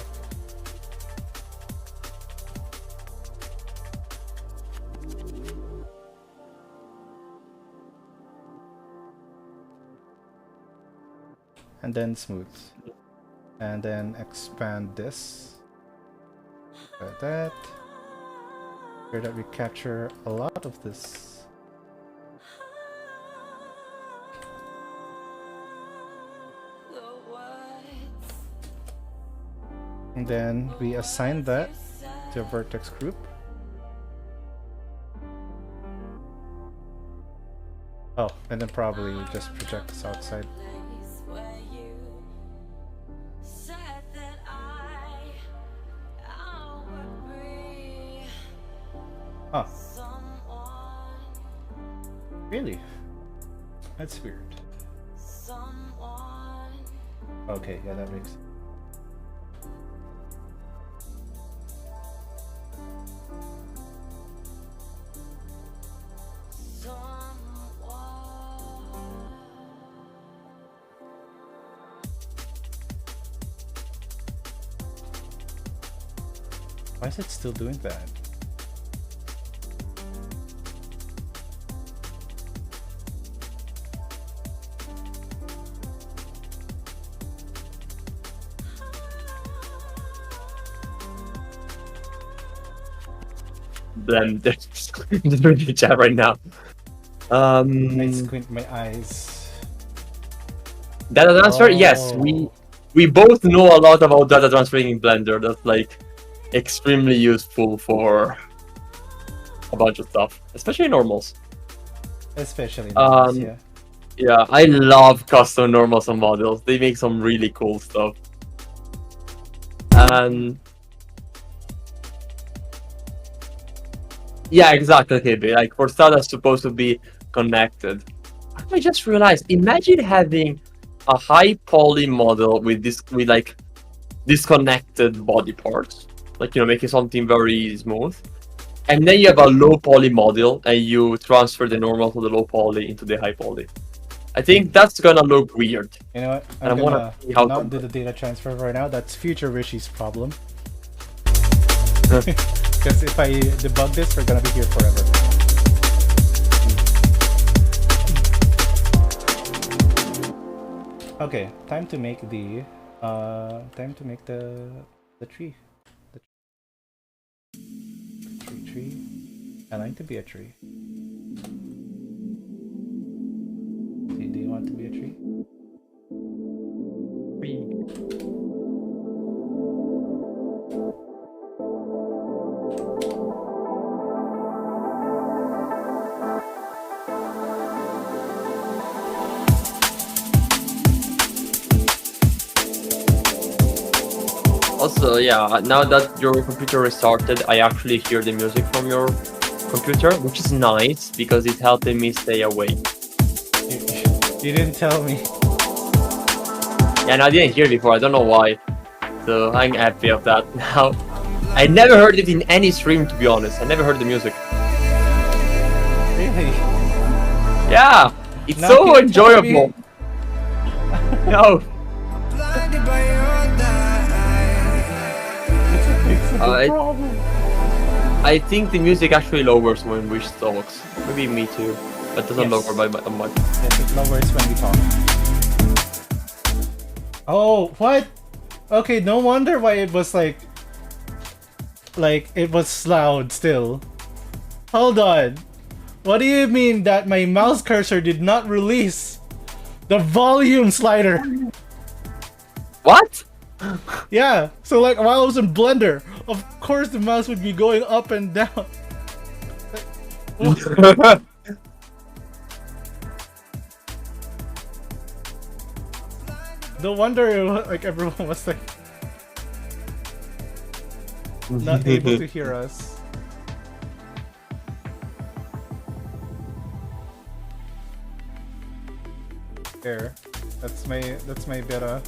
And then smooth. And then expand this. Like that. Here that we capture a lot of this. And then we assign that to a vertex group. Oh, and then probably we just project this outside. Huh. Really? That's weird. Okay, yeah, that makes sense. Why is it still doing that? Blender. Just reading the chat right now. I squint my eyes. Data transfer? Yes, we both know a lot about data transferring in Blender. That's like extremely useful for a bunch of stuff, especially normals. Especially normals, yeah. Yeah, I love custom normals and models. They make some really cool stuff. And yeah, exactly. Okay, like for stuff that's supposed to be connected. I just realized. Imagine having a high poly model with like disconnected body parts, like making something very smooth, and then you have a low poly model, and you transfer the normal to the low poly into the high poly. I think that's gonna look weird. You know what? And I gonna see how not do the data transfer right now. That's future Rishi's problem. Because if I debug this, we're gonna be here forever. Okay, time to make the tree. The tree. I like to be a tree. Okay, do you want to be a tree? Also, yeah, now that your computer restarted, I actually hear the music from your computer, which is nice because it's helping me stay awake. You didn't tell me. Yeah, and I didn't hear it before. I don't know why. So I'm happy of that now. I never heard it in any stream, to be honest. I never heard the music. Really? Yeah, it's Now so can you tell me? enjoyable. No, It's a big I- problem. I think the music actually lowers when Wish talks. Maybe me too, but doesn't Yes. lower by much. Yes, it lowers when we talk. Oh, what? Okay, no wonder why it was like it was loud still. Hold on. What do you mean that my mouse cursor did not release the volume slider? What? Yeah, so like while I was in Blender, of course the mouse would be going up and down. No wonder like everyone was like not able to hear us. There. That's my beta.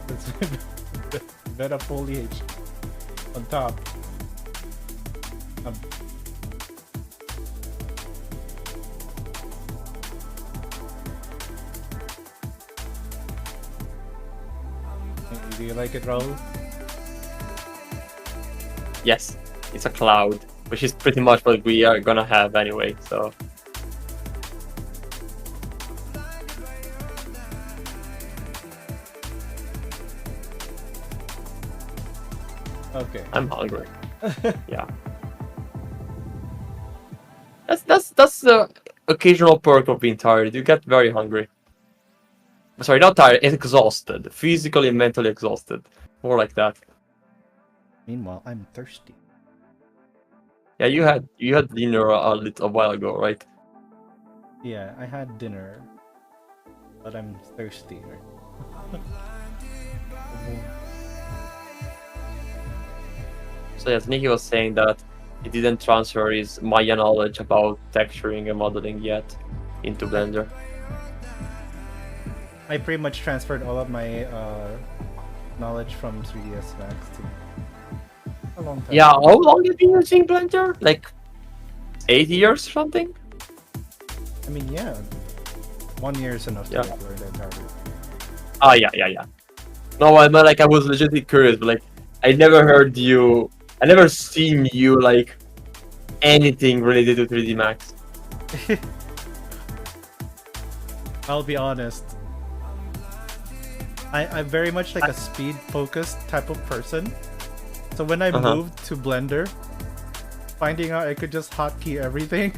That's my beta foliage on top. Do you like it, Raul? Yes, it's a cloud, which is pretty much what we are gonna have anyway. So Okay. I'm hungry. Yeah, that's the occasional perk of being tired. You get very hungry. Sorry, not tired. Exhausted, physically and mentally exhausted. More like that. Meanwhile, I'm thirsty. Yeah, you had dinner a while ago, right? Yeah, I had dinner, but I'm thirsty. Right? So yes, Nikki was saying that he didn't transfer his Maya knowledge about texturing and modeling yet into Blender. I pretty much transferred all of my knowledge from 3ds Max to a long time. Yeah, how long have you been using Blender? Like 8 years or something? I mean, yeah. 1 year is enough to Yeah. learn the entire. Oh yeah. No, I meant like I was legitimately curious, but like I never seen you like anything related to 3D Max. I'll be honest. I'm very much like a speed-focused type of person. So when I moved to Blender, finding out I could just hotkey everything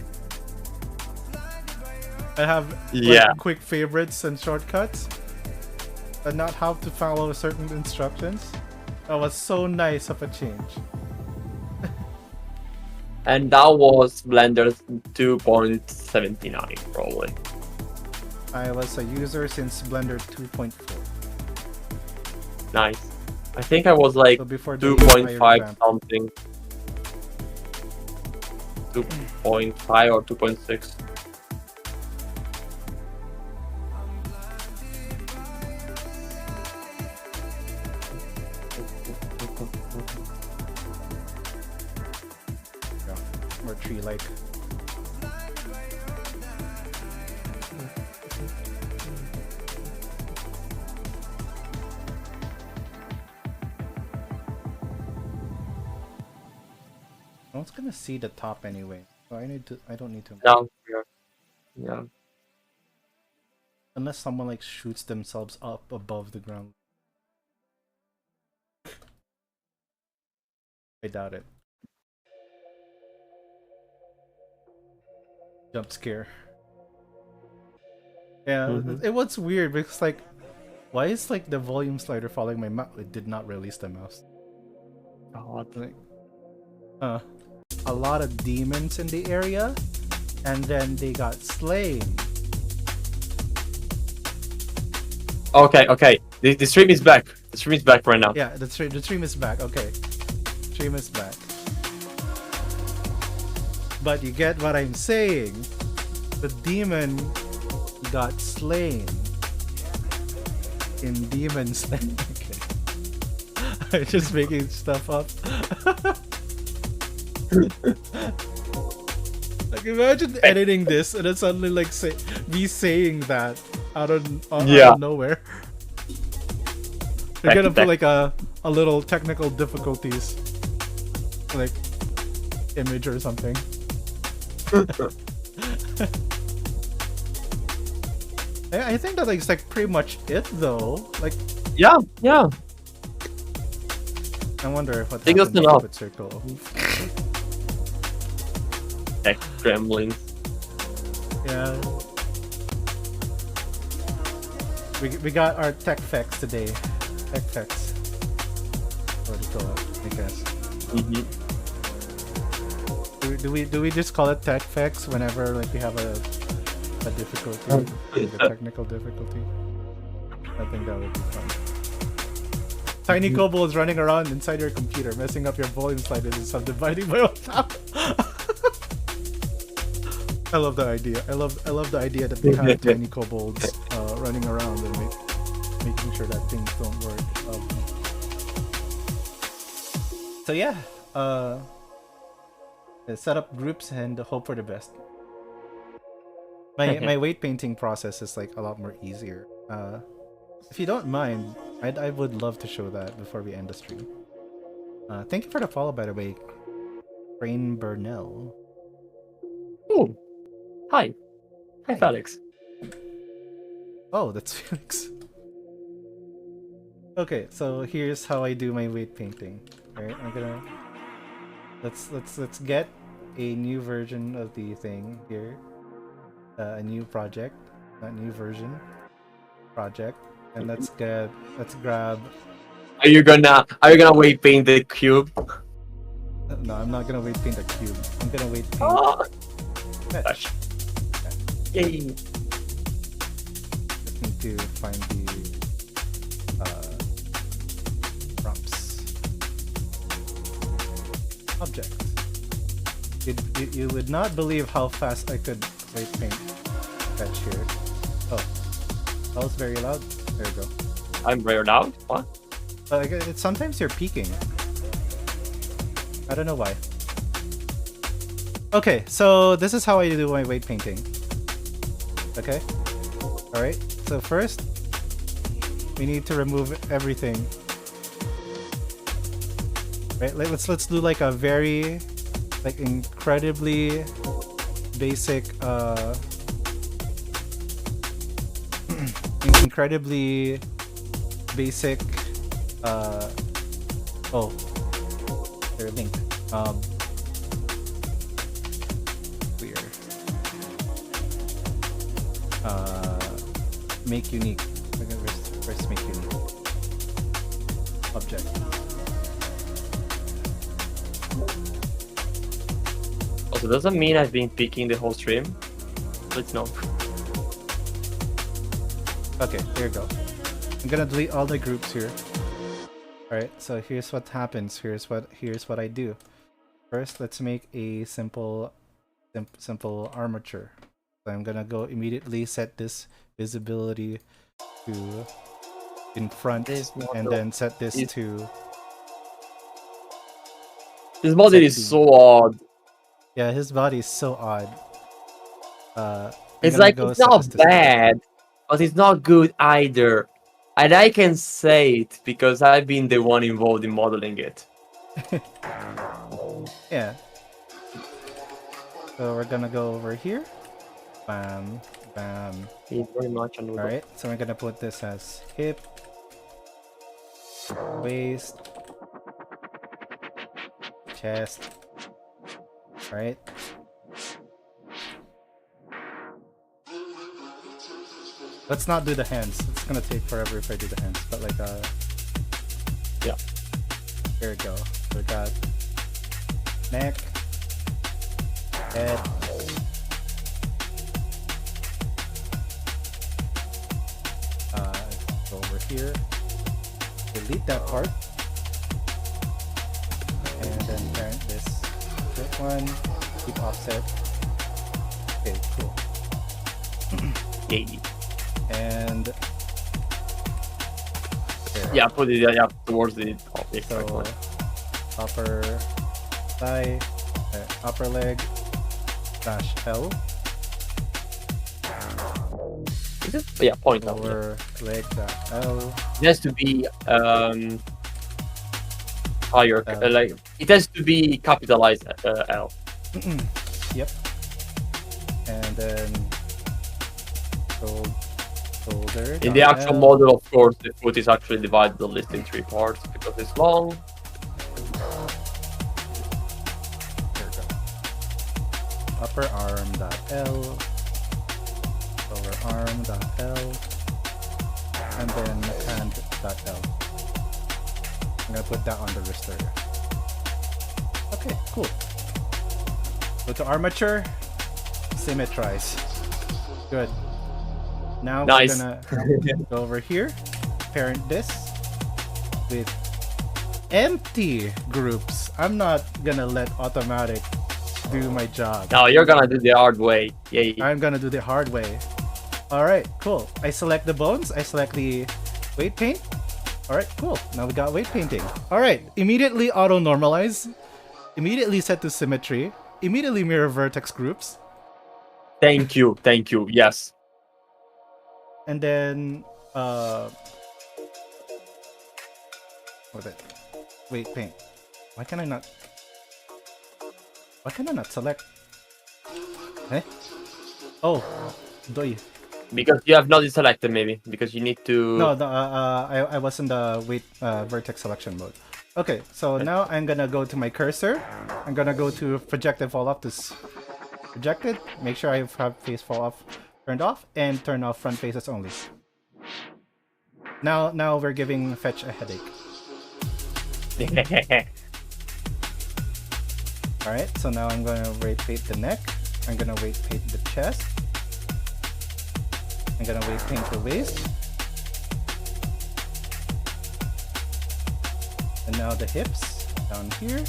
and have like, quick favorites and shortcuts, and not have to follow certain instructions, that was so nice of a change. And that was Blender 2.79 probably. I was a user since Blender 2.4. Nice. I think I was like So before the 2.5 revamp. something. 2.5 or 2.6. Yeah, more tree-like. No one's gonna see the top anyway, so I don't need to. No, yeah. Unless someone like shoots themselves up above the ground. I doubt it. Jump scare. Yeah, it was weird because like, why is like the volume slider following my mouse? It did not release the mouse. God. Like, a lot of demons in the area, and then they got slain. Okay. The stream is back. The stream is back right now. Yeah, the stream is back. Okay, stream is back. But you get what I'm saying. The demon got slain in Demon Slayer. Okay. I'm just making stuff up. Like imagine editing this and then suddenly like me saying that out of nowhere. You're gonna put like a little technical difficulties, like image or something. I think that like, it's like pretty much it though. Like yeah. I wonder if what think that's enough. with circle. Tech trembling. Yeah. We got our tech facts today. Tech facts. What do you call it? I guess. Do we just call it tech facts whenever like we have a difficulty, like a technical difficulty? I think that would be fun. Tiny kobolds running around inside your computer, messing up your volume sliders and subdividing my own sound. I love the idea. I love the idea that they have tiny kobolds running around and making sure that things don't work. So yeah, set up groups and hope for the best. My weight painting process is like a lot more easier. If you don't mind, I would love to show that before we end the stream. Thank you for the follow, by the way, Crane Burnell. Oh, hi, Felix. Oh, that's Felix. Okay, so here's how I do my weight painting. Alright, I'm gonna let's get a new version of the thing here. A new project, not new version. Project. And let's grab. Are you gonna weight paint the cube? No, I'm not gonna weight paint the cube. I'm gonna weight paint. Oh. Fetch. Yay! Just need to find the prompts. Object. You would not believe how fast I could weight paint fetch here. Oh, that was very loud. There you go. I'm very loud. What? Sometimes you're peaking. I don't know why. Okay, so this is how I do my weight painting. Okay. All right. So first, we need to remove everything. Right. Let's do like a very, like incredibly basic. Incredibly basic oh, they're linked. Weird. Make unique. First make unique object. Also, doesn't mean I've been picking the whole stream. Let's know. Okay, here we go. I'm gonna delete all the groups here. Alright, so here's what happens. Here's what I do. First, let's make a simple armature. So I'm gonna go immediately set this visibility to in front, and then set this to. His body is so odd. Yeah, his body is so odd. It's like it's not bad. But it's not good either. And I can say it because I've been the one involved in modeling it. Yeah. So we're gonna go over here. Bam, bam. Very much. Alright, so we're gonna put this as hip, waist, chest. Right? Let's not do the hands. It's gonna take forever if I do the hands. But like, yeah. There we go. So we got neck, head, go over here. Delete that part. And then parent this first one. Keep offset. Okay, cool. Yay. And there. Yeah, put it towards the top. So upper thigh, upper leg / L. Is it? Yeah, point out. Lower leg L. It has to be higher. Like it has to be capitalized L. Yep. And then shoulder. In the actual model, of course, the foot is actually divided at least in 3 parts because it's long. There we go. Upper arm L. Lower arm L. And then hand L. I'm gonna put that on the wrist area. Okay, cool. Go to armature. Symmetrize. Good. Now nice. We're gonna go over here, parent this with empty groups. I'm not gonna let automatic do my job. No, you're gonna do the hard way. Yay. I'm gonna do the hard way. Alright, cool. I select the bones, I select the weight paint. Alright, cool. Now we got weight painting. Alright, immediately auto normalize. Immediately set to symmetry. Immediately mirror vertex groups. Thank you, yes. And then what is it? Weight paint. Why can I not select? Eh? Oh, doi. Because you have not selected, maybe because you need to. No, I was in the weight vertex selection mode. Okay, so now I'm gonna go to my cursor. I'm gonna go to projected fall off to projected. Make sure I have face fall off turned off and turn off front faces only. Now we're giving Fetch a headache. Alright, so now I'm gonna weight paint the neck. I'm gonna weight paint the chest. I'm gonna weight paint the waist. And now the hips down here.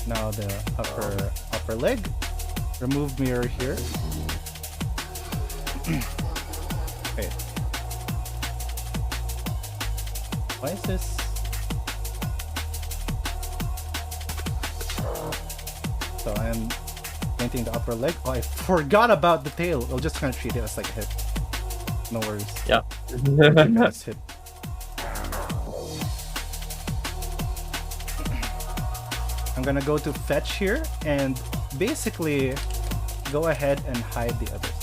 Now the upper leg. Remove mirror here. Okay. Why is this? So I'm painting the upper leg. Oh, I forgot about the tail. We're just gonna treat it as like a hip. No worries. Yeah. That's hip. I'm gonna go to fetch here and basically go ahead and hide the other side.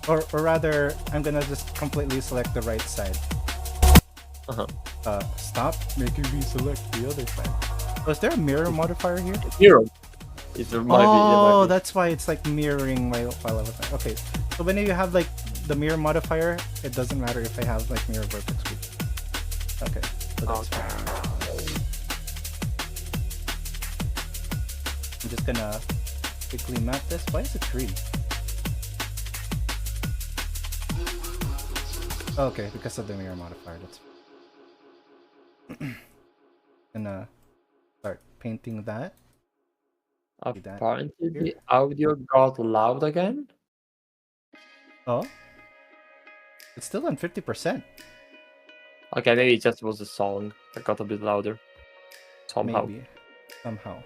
Or rather, I'm gonna just completely select the right side. Stop making me select the other side. Was there a mirror modifier here? Mirror. Oh, that's why it's like mirroring while I was like, okay. So when you have like the mirror modifier, it doesn't matter if I have like mirror vertex group. Okay, so that's fine. I'm just gonna quickly map this. Why is it green? Okay, because of the mirror modifier. That's gonna start painting that. Apparently the audio got loud again. Oh, it's still on 50%. Okay, maybe it just was the song that got a bit louder. Somehow. Maybe. Somehow.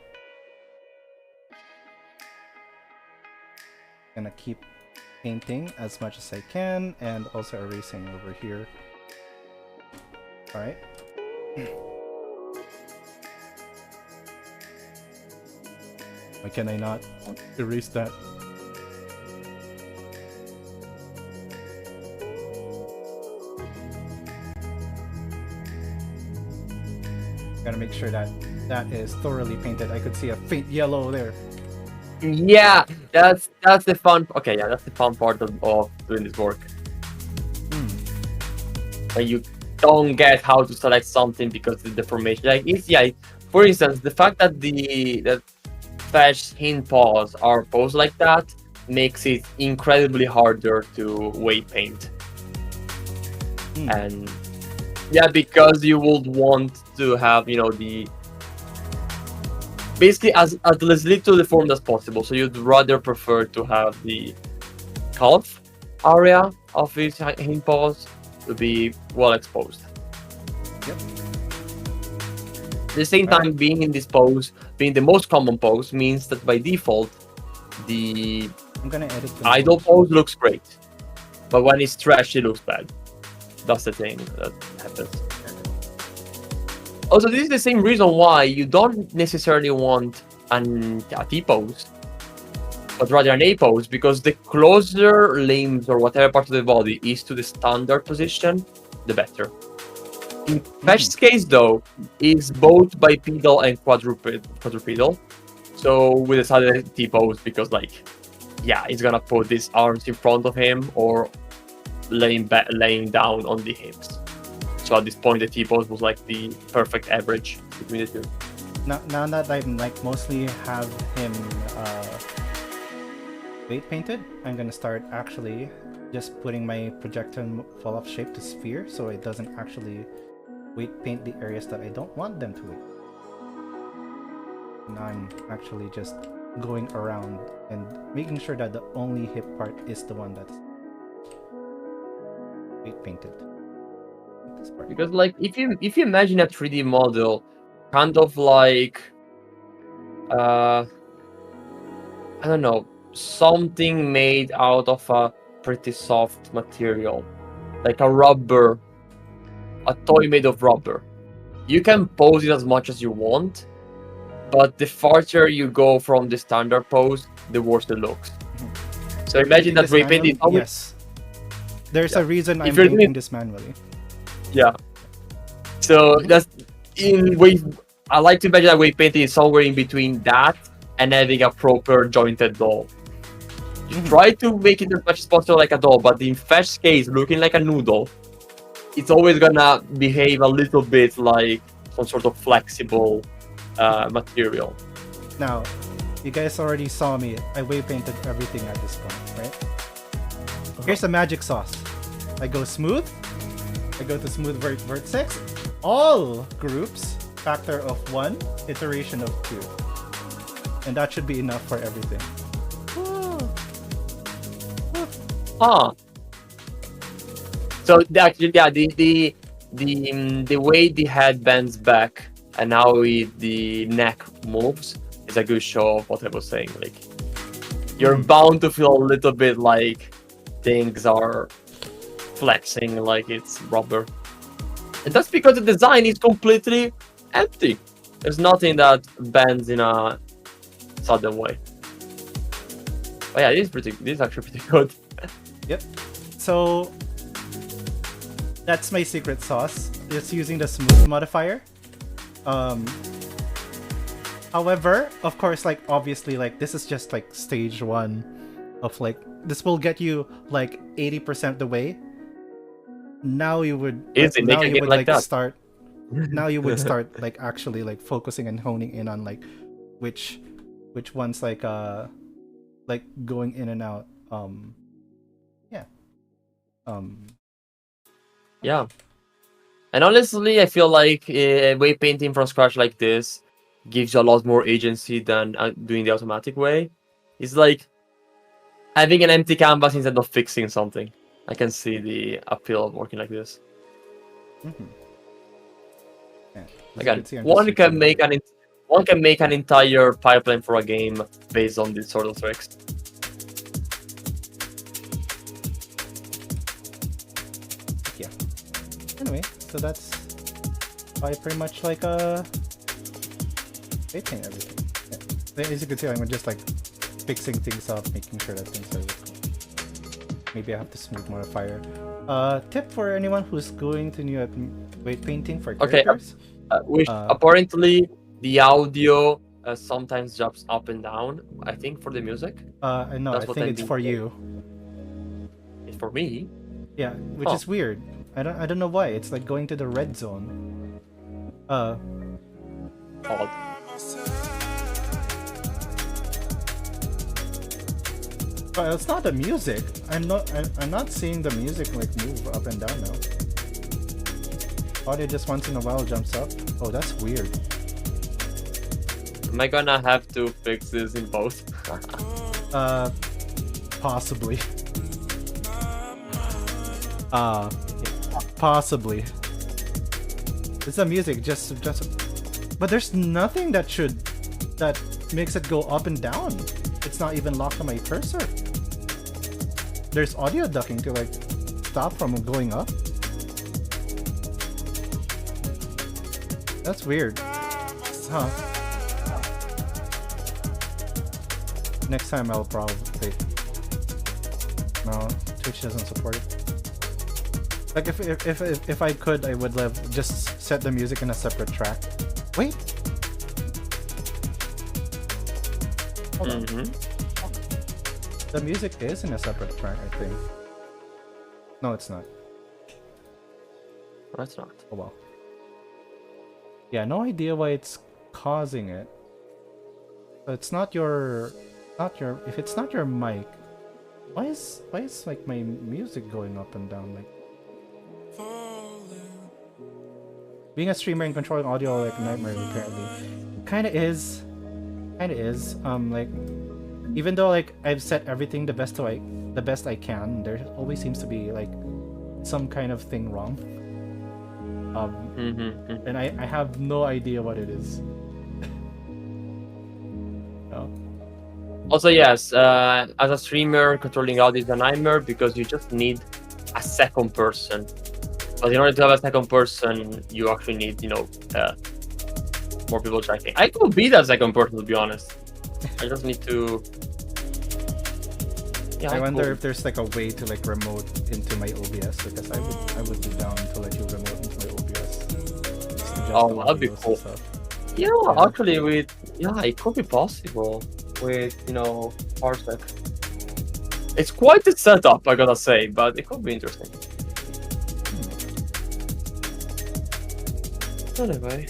Gonna keep painting as much as I can and also erasing over here. Alright. Why can I not erase that? Gotta make sure that that is thoroughly painted. I could see a faint yellow there. Yeah, that's the fun. Okay, yeah, that's the fun part of doing this work. When you don't get how to select something because the deformation, like it's for instance, the fact that the fetch hint paws are posed like that makes it incredibly harder to weight paint. And yeah, because you would want to have, the basically as little deformed as possible. So you'd rather prefer to have the calf area of his hind paws to be well exposed. Yep. At the same time, being in this pose, being the most common pose, means that by default, the I'm gonna edit idle pose looks great, but when it's stretched, it looks bad. That's the thing that happens. Also, this is the same reason why you don't necessarily want a T pose, but rather an A pose, because the closer limbs or whatever part of the body is to the standard position, the better. In Fech's case, though, is both bipedal and quadrupedal. So we decided T pose because, he's gonna put his arms in front of him or laying down on the hips. So at this point, the T pose was the perfect average between the two. Now that I mostly have him weight painted, I'm gonna start actually just putting my projectile fall off shape to sphere, so it doesn't actually weight paint the areas that I don't want them to weight. Now I'm actually just going around and making sure that the only hip part is the one that's weight painted. This part. Because if you imagine a 3D model, kind of I don't know, something made out of a pretty soft material, like a rubber, a toy made of rubber. You can pose it as much as you want, but the farther you go from the standard pose, the worse it looks. So imagine that weight painting. Yes. There's a reason I'm doing painting this manually. Yeah. So that's I like to imagine that weight painting is somewhere in between that and having a proper jointed doll. You try to make it as much as possible like a doll, but in Fech's case, looking like a noodle, it's always gonna behave a little bit like some sort of flexible material. Now, you guys already saw me. I weight painted everything at this point, right? Here's the magic sauce. I go smooth. I go to smooth vert 6. All groups, factor of 1, iteration of 2. And that should be enough for everything. So actually, yeah, the way the head bends back and how the neck moves is a good show of what I was saying. You're bound to feel a little bit like things are flexing like it's rubber. And that's because the design is completely empty. There's nothing that bends in a sudden way. But yeah, this is actually pretty good. Yep. So that's my secret sauce. It's using the smooth modifier. However, of course, obviously, this is just stage 1 of this will get you 80% the way. Now you would start. Now you would start actually focusing and honing in on which ones going in and out. Yeah. And honestly, I feel like weight painting from scratch like this gives you a lot more agency than doing the automatic way. It's like having an empty canvas instead of fixing something. I can see the appeal of working like this. Yeah, again, one can make an entire pipeline for a game based on these sort of tricks. Yeah. Anyway, so that's I pretty much weight paint everything. Yeah. As you can see, I'm just fixing things up, making sure that things are. Maybe I have to smooth modifier. Tip for anyone who's going to new at weight painting for characters. Which apparently the audio sometimes jumps up and down. I think for the music. No, I think it's for you. It's for me. Yeah, which is weird. I don't know why. It's going to the red zone. Odd. But it's not the music. I'm not seeing the music move up and down now. Audio just once in a while jumps up. Oh, that's weird. Am I gonna have to fix this in post? Possibly. Possibly. It's the music, just. But there's nothing that makes it go up and down. It's not even locked on my cursor. There's audio ducking to like stop from going up. That's weird. Huh. Next time I'll probably. No, Twitch doesn't support it. Like if I could, I would just set the music in a separate track. Wait. Hold on. The music is in a separate track, I think. No, it's not. No, it's not. Oh well. Yeah, no idea why it's causing it. So it's not your. If it's not your mic, why is like my music going up and down like? Being a streamer and controlling audio like a nightmare apparently. Kinda is. Like even though like I've set everything the best I can, there always seems to be like some kind of thing wrong. And I have no idea what it is. No. Also, yes, as a streamer, controlling audio is a nightmare because you just need a second person. But in order to have a second person, you actually need, more people tracking. I could be that second person, to be honest. I just need to. Yeah, I wonder if there's like a way to like remote into my OBS, because I would be down to let you remote into my OBS. Oh, that'd be cool. Yeah, actually, it could be possible with Parsec. It's quite a setup, I gotta say, but it could be interesting. Anyway,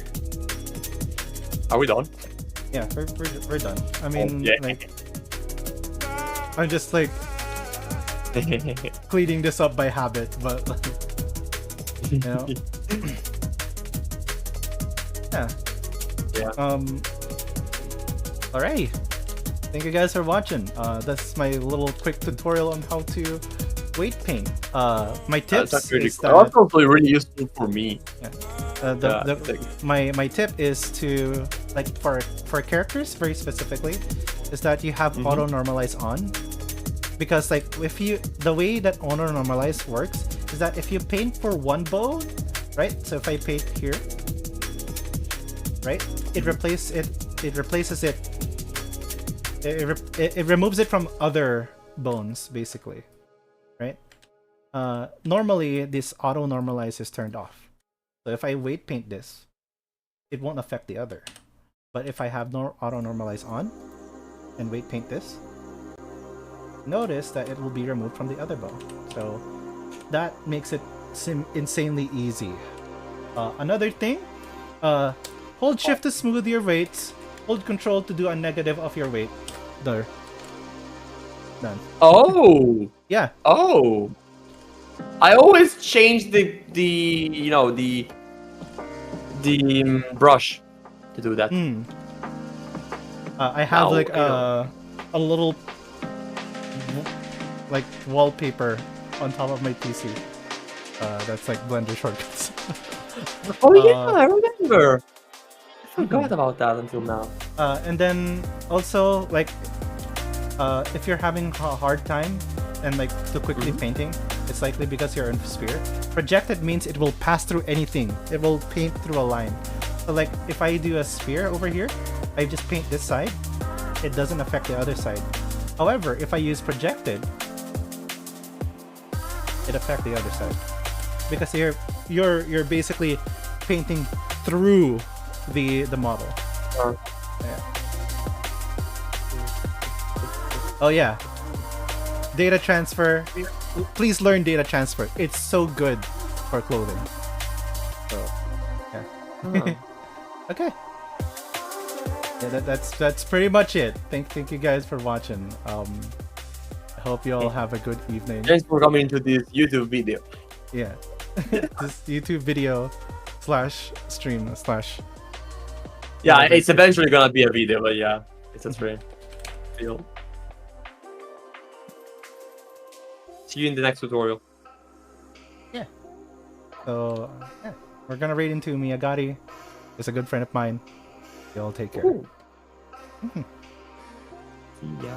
are we done? Yeah, we're done. I mean, like, I'm just like cleaning this up by habit, but yeah. Alright. Thank you guys for watching. That's my little quick tutorial on how to weight paint. My tips that's really is cool. that That's probably really useful for me. My tip is to, like, for characters very specifically, is that you have auto normalize on, because like the way that auto normalize works is that if you paint for one bow, right? So if I paint here, right, it removes it from other bones basically, right? Normally this auto normalize is turned off. So if I weight paint this, it won't affect the other. But if I have no auto normalize on and weight paint this, notice that it will be removed from the other bow. So that makes it insanely easy. Another thing, hold shift to smooth your weights, hold control to do a negative of your weight. There. Done. Oh! Yeah. Oh! I always change the brush to do that. I have like a little like wallpaper on top of my PC. That's like Blender shortcuts. Oh yeah, I remember. I forgot about that until now. And then also like if you're having a hard time and like too quickly painting, it's likely because you're in sphere. Projected means it will pass through anything. It will paint through a line. So like if I do a sphere over here, I just paint this side. It doesn't affect the other side. However, if I use projected, it affects the other side, because you're basically painting through the model. Yeah. Oh yeah. Data transfer. Please learn data transfer. It's so good for clothing. So, yeah. Okay. Yeah, that's pretty much it. Thank you guys for watching. I hope you all have a good evening. Thanks for coming to this YouTube video. Yeah. This YouTube video slash stream slash. Yeah, whatever it's eventually gonna be a video, but yeah, it's a stream. Feel. See you in the next tutorial. So yeah, we're gonna raid into Miyagari. He's a good friend of mine. Y'all take care. Ooh. See ya.